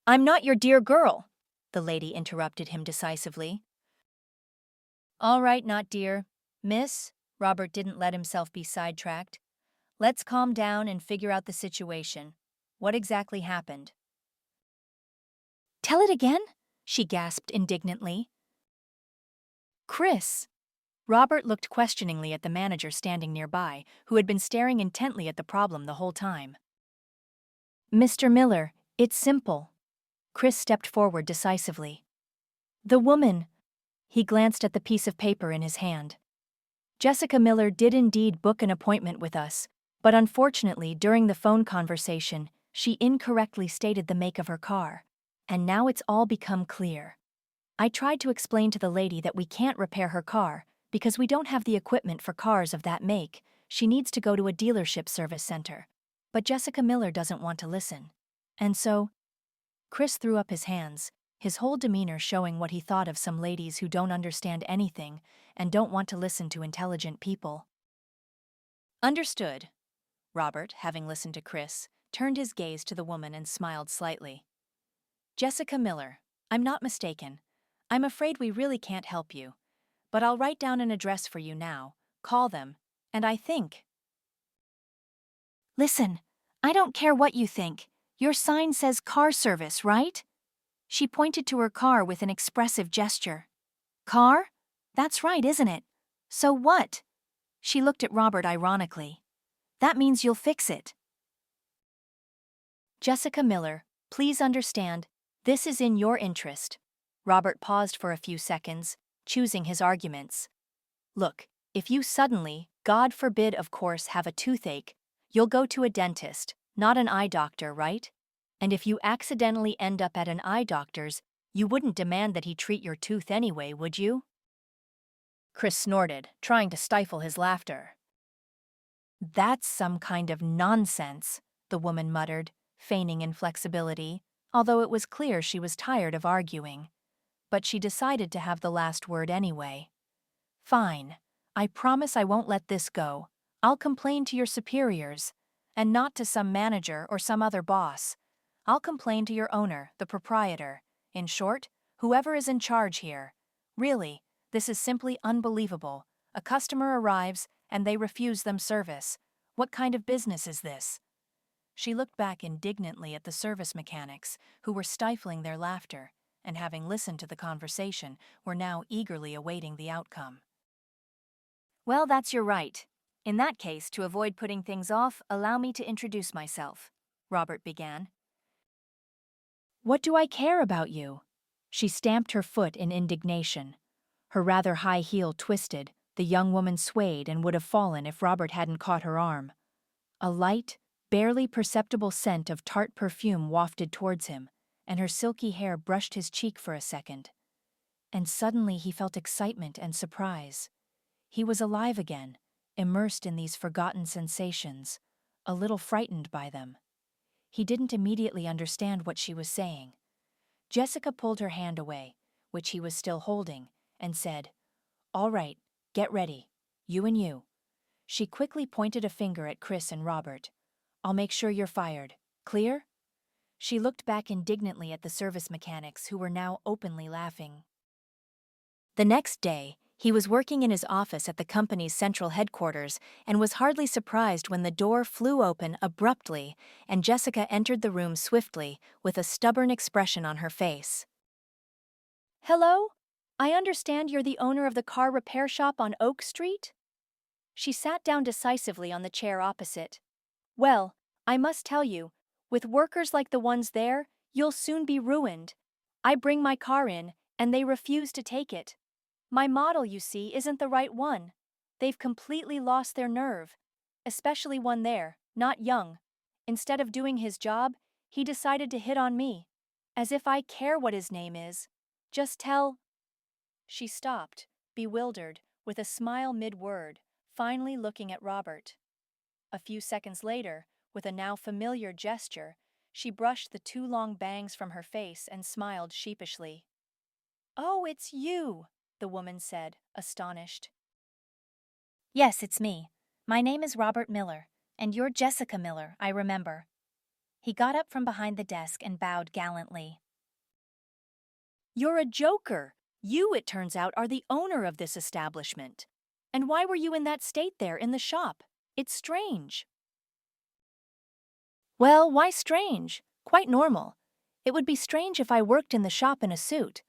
I'm not your dear girl, the lady interrupted him decisively. All right, not dear. Miss, Robert didn't let himself be sidetracked. Let's calm down and figure out the situation. What exactly happened? Tell it again? She gasped indignantly. Chris. Robert looked questioningly at the manager standing nearby, who had been staring intently at the problem the whole time. Mr. Miller, it's simple. Chris stepped forward decisively. The woman. He glanced at the piece of paper in his hand. Jessica Miller did indeed book an appointment with us, but unfortunately during the phone conversation, she incorrectly stated the make of her car, and now it's all become clear. I tried to explain to the lady that we can't repair her car because we don't have the equipment for cars of that make. She needs to go to a dealership service center. But Jessica Miller doesn't want to listen. And so, Chris threw up his hands, his whole demeanor showing what he thought of some ladies who don't understand anything and don't want to listen to intelligent people. Understood. Robert, having listened to Chris, turned his gaze to the woman and smiled slightly. Jessica Miller, I'm not mistaken. I'm afraid we really can't help you. But I'll write down an address for you now, call them, and I think. Listen, I don't care what you think. Your sign says car service, right? She pointed to her car with an expressive gesture. Car? That's right, isn't it? So what? She looked at Robert ironically. That means you'll fix it. Jessica Miller, please understand, this is in your interest. Robert paused for a few seconds, choosing his arguments. Look, if you suddenly, God forbid of course, have a toothache, you'll go to a dentist, not an eye doctor, right? And if you accidentally end up at an eye doctor's, you wouldn't demand that he treat your tooth anyway, would you? Chris snorted, trying to stifle his laughter. That's some kind of nonsense, the woman muttered, feigning inflexibility, although it was clear she was tired of arguing. But she decided to have the last word anyway. Fine. I promise I won't let this go. I'll complain to your superiors, and not to some manager or some other boss. I'll complain to your owner, the proprietor. In short, whoever is in charge here. Really, this is simply unbelievable. A customer arrives, and they refuse them service. What kind of business is this? She looked back indignantly at the service mechanics, who were stifling their laughter, and having listened to the conversation, were now eagerly awaiting the outcome. Well, that's your right. In that case, to avoid putting things off, allow me to introduce myself, Robert began. What do I care about you? She stamped her foot in indignation. Her rather high heel twisted, the young woman swayed and would have fallen if Robert hadn't caught her arm. A light, barely perceptible scent of tart perfume wafted towards him, and her silky hair brushed his cheek for a second. And suddenly he felt excitement and surprise. He was alive again, immersed in these forgotten sensations, a little frightened by them. He didn't immediately understand what she was saying. Jessica pulled her hand away, which he was still holding, and said, "All right, get ready. You and you." She quickly pointed a finger at Chris and Robert. "I'll make sure you're fired. Clear?" She looked back indignantly at the service mechanics who were now openly laughing. The next day, he was working in his office at the company's central headquarters and was hardly surprised when the door flew open abruptly and Jessica entered the room swiftly with a stubborn expression on her face. "Hello? I understand you're the owner of the car repair shop on Oak Street?" She sat down decisively on the chair opposite. "Well, I must tell you, with workers like the ones there, you'll soon be ruined. I bring my car in, and they refuse to take it. My model, you see, isn't the right one. They've completely lost their nerve. Especially one there, not young. Instead of doing his job, he decided to hit on me. As if I care what his name is. Just tell—" She stopped, bewildered, with a smile mid-word, finally looking at Robert. A few seconds later, with a now familiar gesture, she brushed the two long bangs from her face and smiled sheepishly. "Oh, it's you," the woman said, astonished. "Yes, it's me. My name is Robert Miller, and you're Jessica Miller, I remember." He got up from behind the desk and bowed gallantly. "You're a joker. You, it turns out, are the owner of this establishment. And why were you in that state there in the shop? It's strange." "Well, why strange? Quite normal. It would be strange if I worked in the shop in a suit.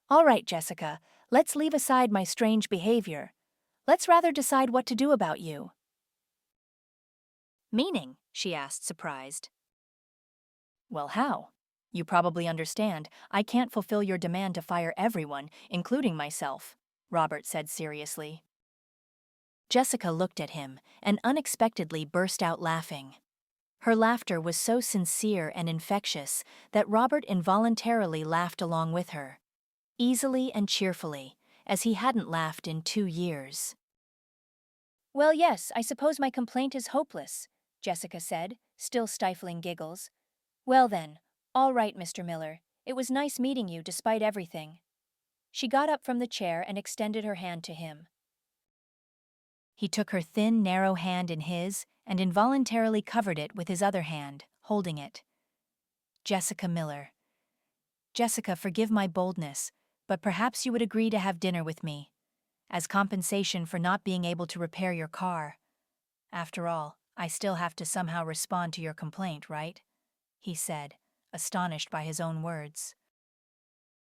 All right, Jessica, let's leave aside my strange behavior. Let's rather decide what to do about you." "Meaning?" she asked, surprised. "Well, how? You probably understand, I can't fulfill your demand to fire everyone, including myself," Robert said seriously. Jessica looked at him and unexpectedly burst out laughing. Her laughter was so sincere and infectious that Robert involuntarily laughed along with her, easily and cheerfully, as he hadn't laughed in 2 years. "Well, yes, I suppose my complaint is hopeless," Jessica said, still stifling giggles. "Well then, all right, Mr. Miller. It was nice meeting you despite everything." She got up from the chair and extended her hand to him. He took her thin, narrow hand in his and involuntarily covered it with his other hand, holding it. "Jessica Miller. Jessica, forgive my boldness, but perhaps you would agree to have dinner with me, as compensation for not being able to repair your car. After all, I still have to somehow respond to your complaint, right?" he said, astonished by his own words.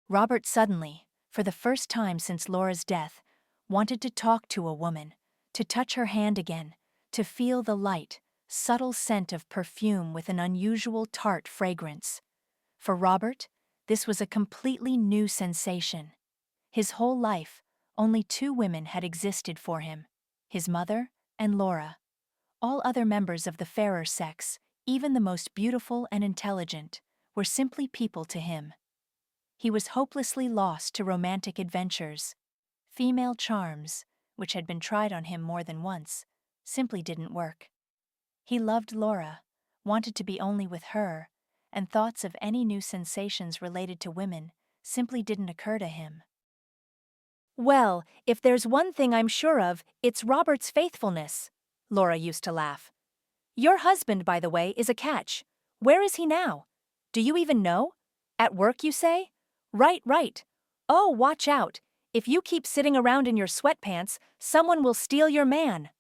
Robert suddenly, for the first time since Laura's death, wanted to talk to a woman, to touch her hand again, to feel the light, subtle scent of perfume with an unusual tart fragrance. For Robert, this was a completely new sensation. His whole life, only 2 women had existed for him, his mother and Laura. All other members of the fairer sex, even the most beautiful and intelligent, were simply people to him. He was hopelessly lost to romantic adventures. Female charms, which had been tried on him more than once, simply didn't work. He loved Laura, wanted to be only with her, and thoughts of any new sensations related to women simply didn't occur to him. "Well, if there's one thing I'm sure of, it's Robert's faithfulness," Laura used to laugh. "Your husband, by the way, is a catch. Where is he now? Do you even know? At work, you say? Right, right. Oh, watch out. If you keep sitting around in your sweatpants, someone will steal your man."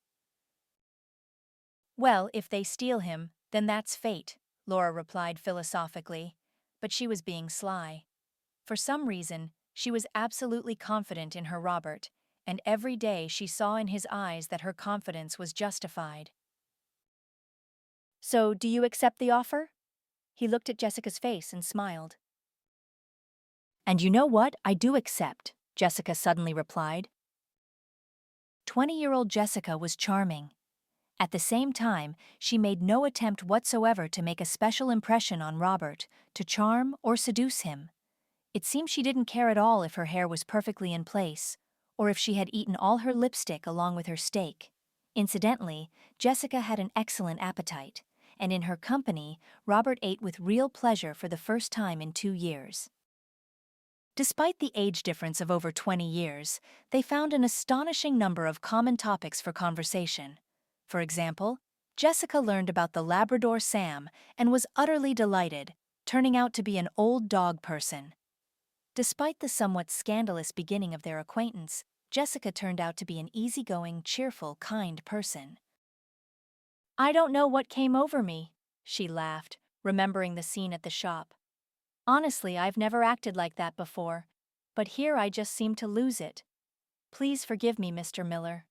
"Well, if they steal him, then that's fate," Laura replied philosophically, but she was being sly. For some reason, she was absolutely confident in her Robert, and every day she saw in his eyes that her confidence was justified. "So, do you accept the offer?" He looked at Jessica's face and smiled. "And you know what? I do accept," Jessica suddenly replied. 20-year-old Jessica was charming. At the same time, she made no attempt whatsoever to make a special impression on Robert, to charm or seduce him. It seemed she didn't care at all if her hair was perfectly in place, or if she had eaten all her lipstick along with her steak. Incidentally, Jessica had an excellent appetite, and in her company, Robert ate with real pleasure for the first time in 2 years. Despite the age difference of over 20 years, they found an astonishing number of common topics for conversation. For example, Jessica learned about the Labrador Sam and was utterly delighted, turning out to be an old dog person. Despite the somewhat scandalous beginning of their acquaintance, Jessica turned out to be an easygoing, cheerful, kind person. "I don't know what came over me," she laughed, remembering the scene at the shop. "Honestly, I've never acted like that before, but here I just seem to lose it. Please forgive me, Mr. Miller."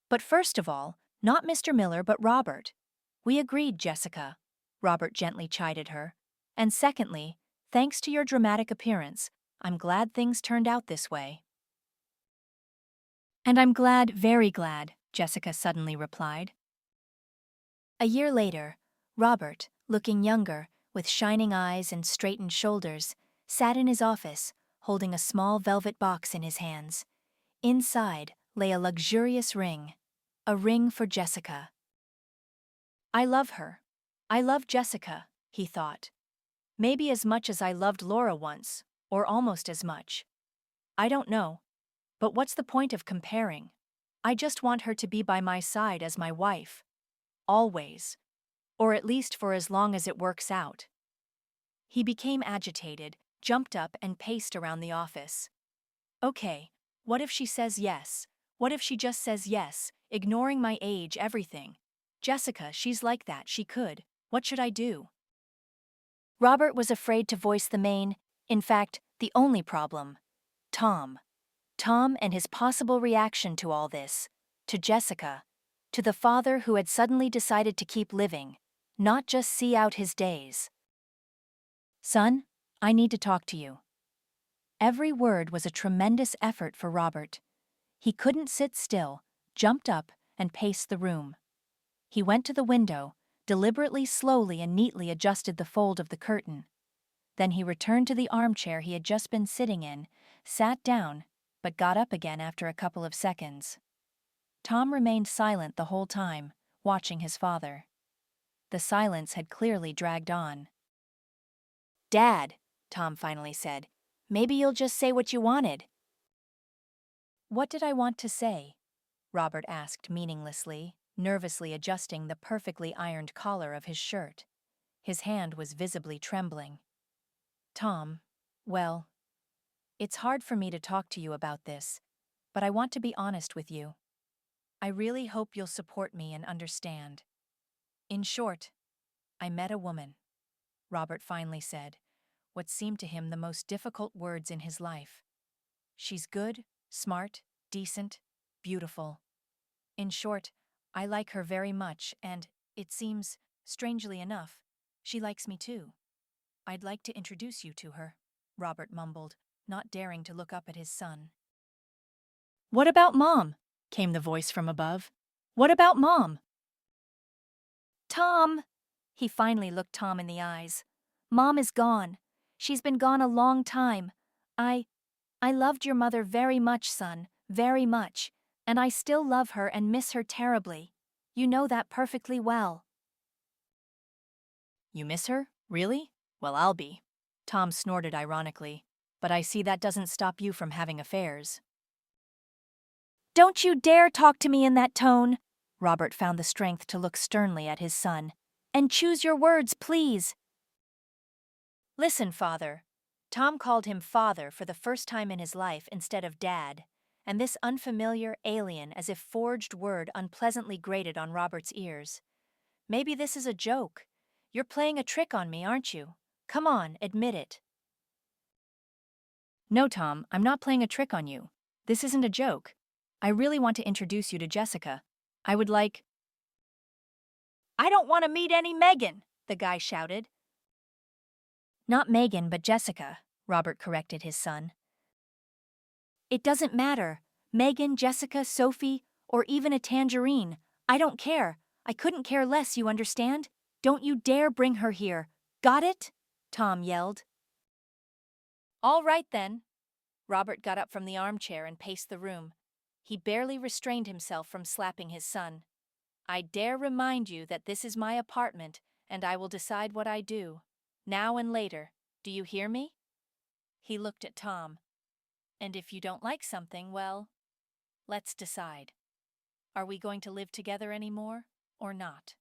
"But first of all, not Mr. Miller but Robert." "We agreed, Jessica," Robert gently chided her. "And secondly, thanks to your dramatic appearance, I'm glad things turned out this way." "And I'm glad, very glad," Jessica suddenly replied. A year later, Robert, looking younger, with shining eyes and straightened shoulders, sat in his office, holding a small velvet box in his hands. Inside lay a luxurious ring, a ring for Jessica. "I love her. I love Jessica," he thought. "Maybe as much as I loved Laura once, or almost as much. I don't know. But what's the point of comparing? I just want her to be by my side as my wife. Always. Or at least for as long as it works out." He became agitated, jumped up, and paced around the office. "Okay, what if she says yes? What if she just says yes, ignoring my age, everything? Jessica, she's like that, she could. What should I do?" Robert was afraid to voice the main, in fact, the only problem. Tom. Tom and his possible reaction to all this, to Jessica, to the father who had suddenly decided to keep living, not just see out his days. "Son, I need to talk to you." Every word was a tremendous effort for Robert. He couldn't sit still, jumped up, and paced the room. He went to the window, deliberately, slowly, and neatly adjusted the fold of the curtain. Then he returned to the armchair he had just been sitting in, sat down, but got up again after a couple of seconds. Tom remained silent the whole time, watching his father. The silence had clearly dragged on. "Dad," Tom finally said, "maybe you'll just say what you wanted." "What did I want to say?" Robert asked meaninglessly, nervously adjusting the perfectly ironed collar of his shirt. His hand was visibly trembling. "Tom, well, it's hard for me to talk to you about this, but I want to be honest with you. I really hope you'll support me and understand. In short, I met a woman," Robert finally said, what seemed to him the most difficult words in his life. "She's good, smart, decent, beautiful. In short, I like her very much, and, it seems, strangely enough, she likes me too. I'd like to introduce you to her," Robert mumbled, not daring to look up at his son. "What about Mom?" came the voice from above. "What about Mom?" "Tom!" He finally looked Tom in the eyes. "Mom is gone. She's been gone a long time. I loved your mother very much, son, very much, and I still love her and miss her terribly. You know that perfectly well." "You miss her? Really? Well, I'll be." Tom snorted ironically. "But I see that doesn't stop you from having affairs." "Don't you dare talk to me in that tone!" Robert found the strength to look sternly at his son. "And choose your words, please." "Listen, father." Tom called him father for the first time in his life instead of dad, and this unfamiliar, alien, as if forged word unpleasantly grated on Robert's ears. "Maybe this is a joke. You're playing a trick on me, aren't you? Come on, admit it." "No, Tom, I'm not playing a trick on you. This isn't a joke. I really want to introduce you to Jessica. I would like—" "I don't want to meet any Megan," the guy shouted. "Not Megan, but Jessica," Robert corrected his son. "It doesn't matter. Megan, Jessica, Sophie, or even a tangerine. I don't care. I couldn't care less, you understand? Don't you dare bring her here. Got it?" Tom yelled. "All right then." Robert got up from the armchair and paced the room. He barely restrained himself from slapping his son. "I dare remind you that this is my apartment, and I will decide what I do. Now and later. Do you hear me?" He looked at Tom. And if you don't like something, well, let's decide. Are we going to live together anymore, or not?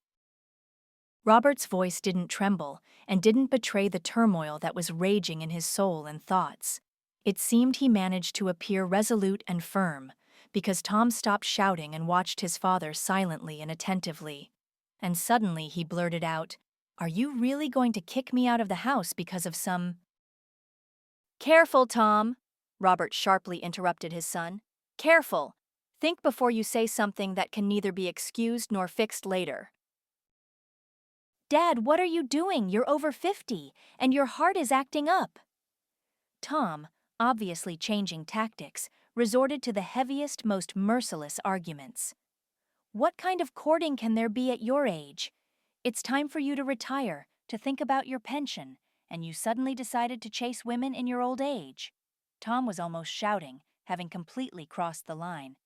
Robert's voice didn't tremble and didn't betray the turmoil that was raging in his soul and thoughts. It seemed he managed to appear resolute and firm, because Tom stopped shouting and watched his father silently and attentively. And suddenly he blurted out, "Are you really going to kick me out of the house because of some—" "Careful, Tom," Robert sharply interrupted his son. "Careful. Think before you say something that can neither be excused nor fixed later." "Dad, what are you doing? You're over 50, and your heart is acting up." Tom, obviously changing tactics, resorted to the heaviest, most merciless arguments. "What kind of courting can there be at your age? It's time for you to retire, to think about your pension, and you suddenly decided to chase women in your old age." Tom was almost shouting, having completely crossed the line.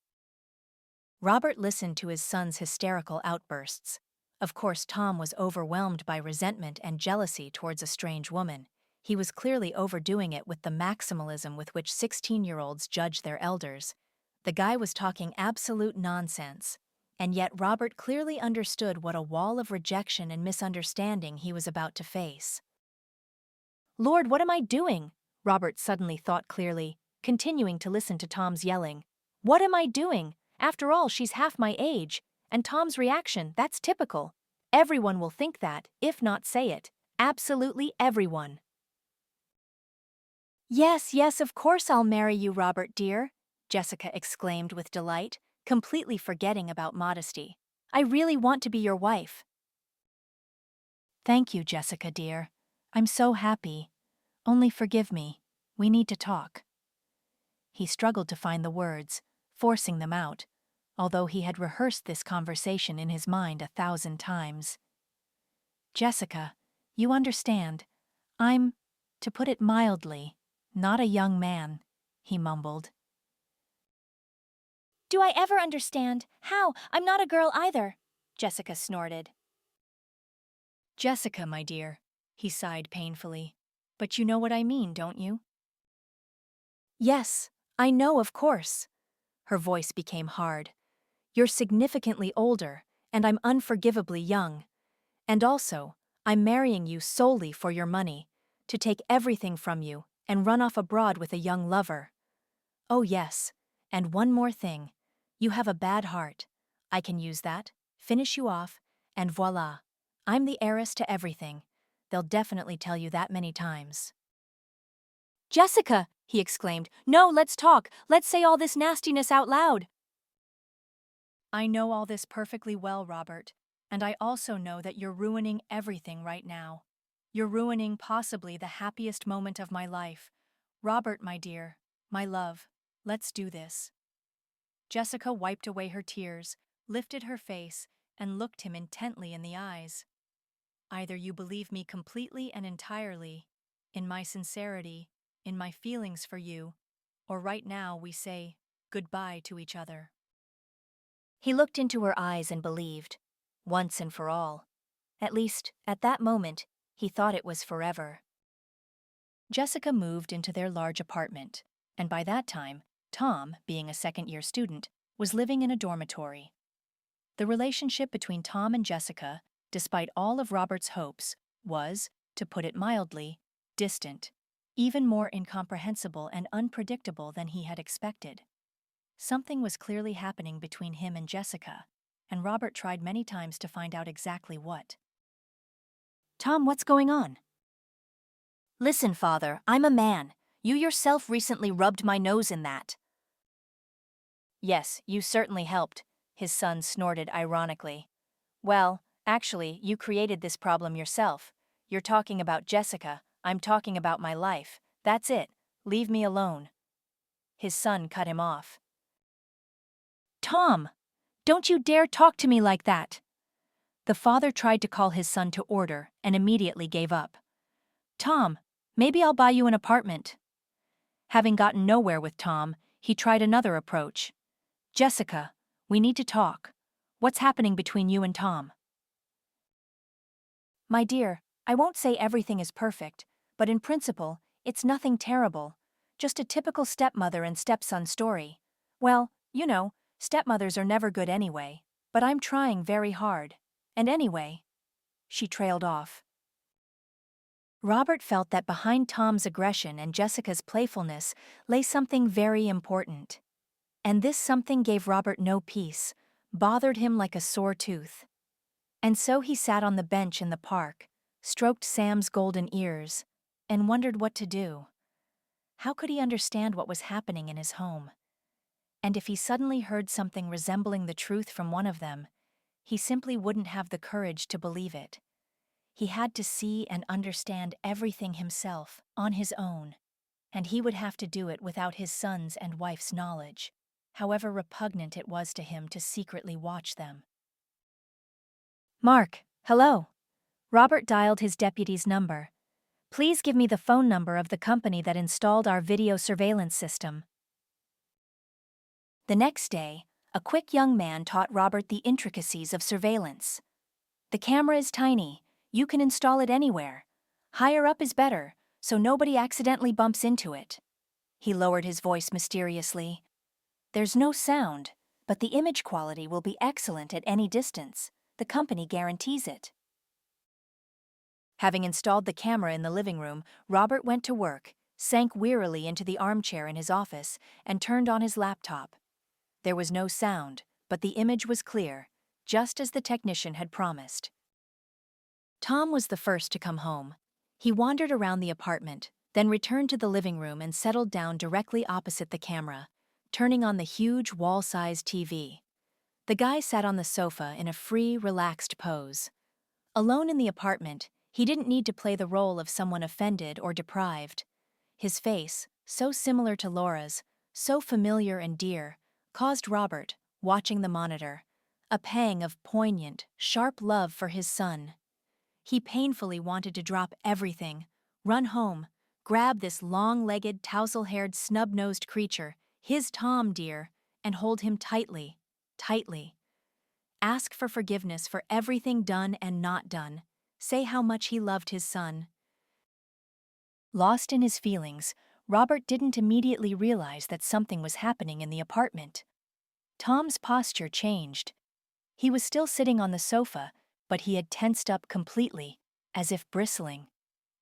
Robert listened to his son's hysterical outbursts. Of course, Tom was overwhelmed by resentment and jealousy towards a strange woman. He was clearly overdoing it with the maximalism with which 16-year-olds judge their elders. The guy was talking absolute nonsense. And yet Robert clearly understood what a wall of rejection and misunderstanding he was about to face. "Lord, what am I doing?" Robert suddenly thought clearly, continuing to listen to Tom's yelling. "What am I doing? After all, she's half my age." And Tom's reaction, that's typical. Everyone will think that, if not say it. Absolutely everyone. "Yes, yes, of course I'll marry you, Robert dear," Jessica exclaimed with delight, completely forgetting about modesty. "I really want to be your wife." "Thank you, Jessica dear. I'm so happy. Only forgive me. We need to talk." He struggled to find the words, forcing them out, although he had rehearsed this conversation in his mind 1,000 times. "Jessica, you understand. I'm, to put it mildly, not a young man," he mumbled. "Do I ever understand? How? I'm not a girl either," Jessica snorted. "Jessica, my dear," he sighed painfully. "But you know what I mean, don't you?" "Yes, I know, of course." Her voice became hard. "You're significantly older, and I'm unforgivably young. And also, I'm marrying you solely for your money, to take everything from you and run off abroad with a young lover. Oh yes, and one more thing. You have a bad heart. I can use that, finish you off, and voila. I'm the heiress to everything. They'll definitely tell you that many times." "Jessica," he exclaimed, "no, let's talk. Let's say all this nastiness out loud." "I know all this perfectly well, Robert, and I also know that you're ruining everything right now. You're ruining possibly the happiest moment of my life. Robert, my dear, my love, let's do this." Jessica wiped away her tears, lifted her face, and looked him intently in the eyes. "Either you believe me completely and entirely, in my sincerity, in my feelings for you, or right now we say goodbye to each other." He looked into her eyes and believed, once and for all. At least, at that moment, he thought it was forever. Jessica moved into their large apartment, and by that time, Tom, being a second-year student, was living in a dormitory. The relationship between Tom and Jessica, despite all of Robert's hopes, was, to put it mildly, distant, even more incomprehensible and unpredictable than he had expected. Something was clearly happening between him and Jessica, and Robert tried many times to find out exactly what. "Tom, what's going on?" "Listen, Father, I'm a man. You yourself recently rubbed my nose in that." "Yes, you certainly helped," his son snorted ironically. "Well, actually, you created this problem yourself. You're talking about Jessica, I'm talking about my life. That's it. Leave me alone." His son cut him off. "Tom, don't you dare talk to me like that." The father tried to call his son to order and immediately gave up. "Tom, maybe I'll buy you an apartment." Having gotten nowhere with Tom, he tried another approach. "Jessica, we need to talk. What's happening between you and Tom?" "My dear, I won't say everything is perfect, but in principle, It's nothing terrible. Just a typical stepmother and stepson story. Well, stepmothers are never good anyway, but I'm trying very hard. And anyway. She trailed off. Robert felt that behind Tom's aggression and Jessica's playfulness lay something very important. And this something gave Robert no peace, bothered him like a sore tooth. And so he sat on the bench in the park, stroked Sam's golden ears, and wondered what to do. How could he understand what was happening in his home? And if he suddenly heard something resembling the truth from one of them, he simply wouldn't have the courage to believe it. He had to see and understand everything himself, on his own, and he would have to do it without his son's and wife's knowledge, however repugnant it was to him to secretly watch them. Mark, hello. Robert dialed his deputy's number. Please give me the phone number of the company that installed our video surveillance system. The next day, a quick young man taught Robert the intricacies of surveillance. The camera is tiny. You can install it anywhere. Higher up is better, so nobody accidentally bumps into it. He lowered his voice mysteriously. There's no sound, but the image quality will be excellent at any distance. The company guarantees it. Having installed the camera in the living room, Robert went to work, sank wearily into the armchair in his office, and turned on his laptop. There was no sound, but the image was clear, just as the technician had promised. Tom was the first to come home. He wandered around the apartment, then returned to the living room and settled down directly opposite the camera, turning on the huge wall-sized TV. The guy sat on the sofa in a free, relaxed pose. Alone in the apartment, he didn't need to play the role of someone offended or deprived. His face, so similar to Laura's, so familiar and dear, caused Robert, watching the monitor, a pang of poignant, sharp love for his son. He painfully wanted to drop everything, run home, grab this long-legged, tousle-haired, snub-nosed creature, his Tom, dear, and hold him tightly, tightly. Ask for forgiveness for everything done and not done. Say how much he loved his son. Lost in his feelings, Robert didn't immediately realize that something was happening in the apartment. Tom's posture changed. He was still sitting on the sofa, but he had tensed up completely, as if bristling.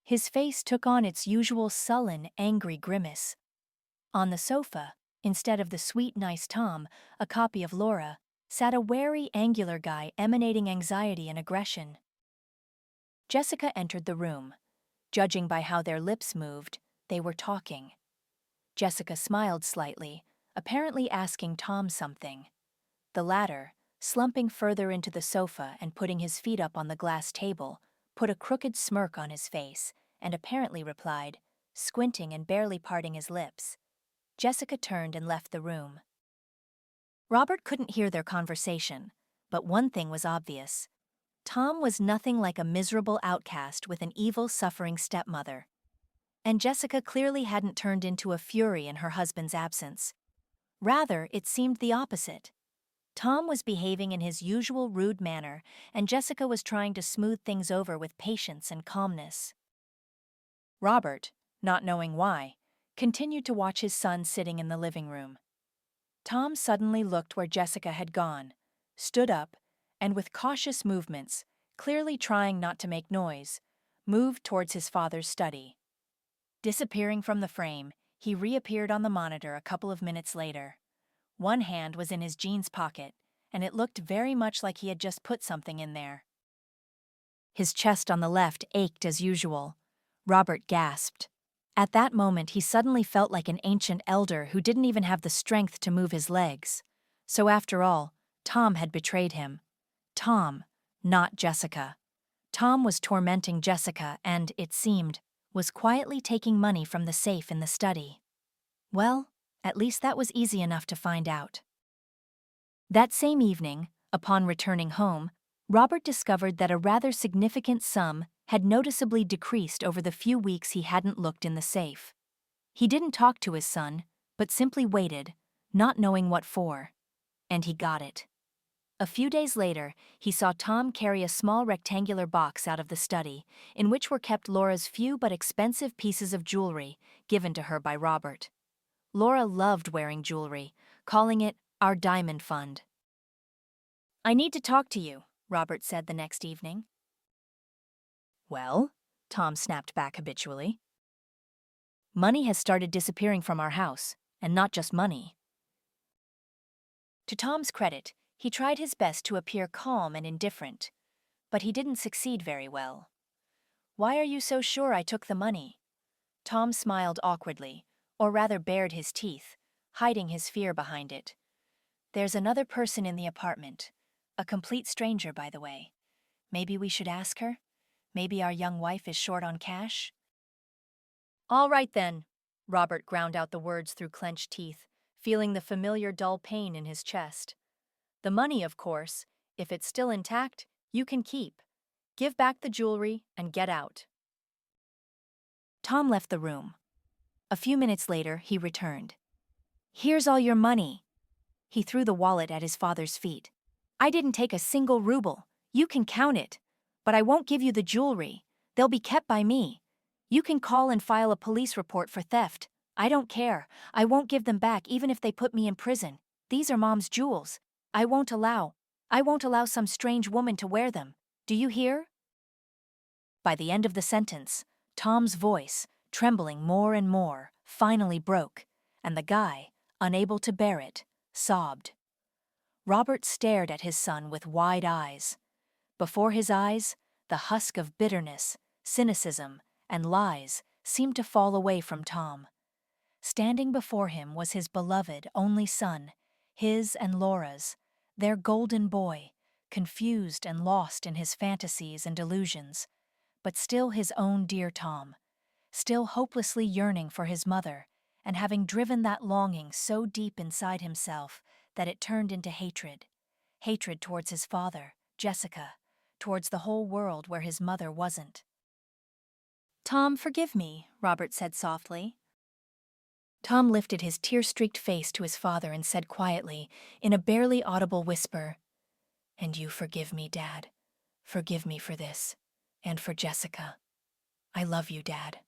His face took on its usual sullen, angry grimace. On the sofa, instead of the sweet, nice Tom, a copy of Laura, sat a wary, angular guy emanating anxiety and aggression. Jessica entered the room. Judging by how their lips moved, they were talking. Jessica smiled slightly, apparently asking Tom something. The latter, slumping further into the sofa and putting his feet up on the glass table, put a crooked smirk on his face and apparently replied, squinting and barely parting his lips. Jessica turned and left the room. Robert couldn't hear their conversation, but one thing was obvious. Tom was nothing like a miserable outcast with an evil, suffering stepmother. And Jessica clearly hadn't turned into a fury in her husband's absence. Rather, it seemed the opposite. Tom was behaving in his usual rude manner, and Jessica was trying to smooth things over with patience and calmness. Robert, not knowing why, continued to watch his son sitting in the living room. Tom suddenly looked where Jessica had gone, stood up, and with cautious movements, clearly trying not to make noise, moved towards his father's study. Disappearing from the frame, he reappeared on the monitor a couple of minutes later. One hand was in his jeans pocket, and it looked very much like he had just put something in there. His chest on the left ached as usual. Robert gasped. At that moment, he suddenly felt like an ancient elder who didn't even have the strength to move his legs. So after all, Tom had betrayed him. Tom, not Jessica. Tom was tormenting Jessica and, it seemed, was quietly taking money from the safe in the study. Well, at least that was easy enough to find out. That same evening, upon returning home, Robert discovered that a rather significant sum had noticeably decreased over the few weeks he hadn't looked in the safe. He didn't talk to his son, but simply waited, not knowing what for. And he got it. A few days later, he saw Tom carry a small rectangular box out of the study, in which were kept Laura's few but expensive pieces of jewelry, given to her by Robert. Laura loved wearing jewelry, calling it our diamond fund. "I need to talk to you," Robert said the next evening. "Well?" Tom snapped back habitually. "Money has started disappearing from our house, and not just money." To Tom's credit, he tried his best to appear calm and indifferent, but he didn't succeed very well. "Why are you so sure I took the money?" Tom smiled awkwardly, or rather bared his teeth, hiding his fear behind it. "There's another person in the apartment. A complete stranger, by the way. Maybe we should ask her? Maybe our young wife is short on cash?" "All right then," Robert ground out the words through clenched teeth, feeling the familiar dull pain in his chest. "The money, of course, if it's still intact, you can keep. Give back the jewelry and get out." Tom left the room. A few minutes later, he returned. "Here's all your money." He threw the wallet at his father's feet. "I didn't take a single ruble. You can count it. But I won't give you the jewelry. They'll be kept by me. You can call and file a police report for theft. I don't care. I won't give them back even if they put me in prison. These are Mom's jewels. I won't allow some strange woman to wear them. Do you hear?" By the end of the sentence, Tom's voice, trembling more and more, finally broke, and the guy, unable to bear it, sobbed. Robert stared at his son with wide eyes. Before his eyes, the husk of bitterness, cynicism, and lies seemed to fall away from Tom. Standing before him was his beloved only son, his and Laura's, their golden boy, confused and lost in his fantasies and delusions, but still his own dear Tom, still hopelessly yearning for his mother, and having driven that longing so deep inside himself that it turned into hatred. Hatred towards his father, Jessica, towards the whole world where his mother wasn't. "Tom, forgive me," Robert said softly. Tom lifted his tear-streaked face to his father and said quietly, in a barely audible whisper, "And you forgive me, Dad. Forgive me for this, and for Jessica. I love you, Dad."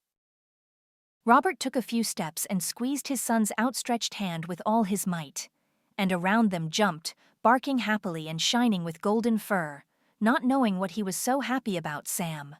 Robert took a few steps and squeezed his son's outstretched hand with all his might, and around them jumped, barking happily and shining with golden fur, not knowing what he was so happy about, Sam.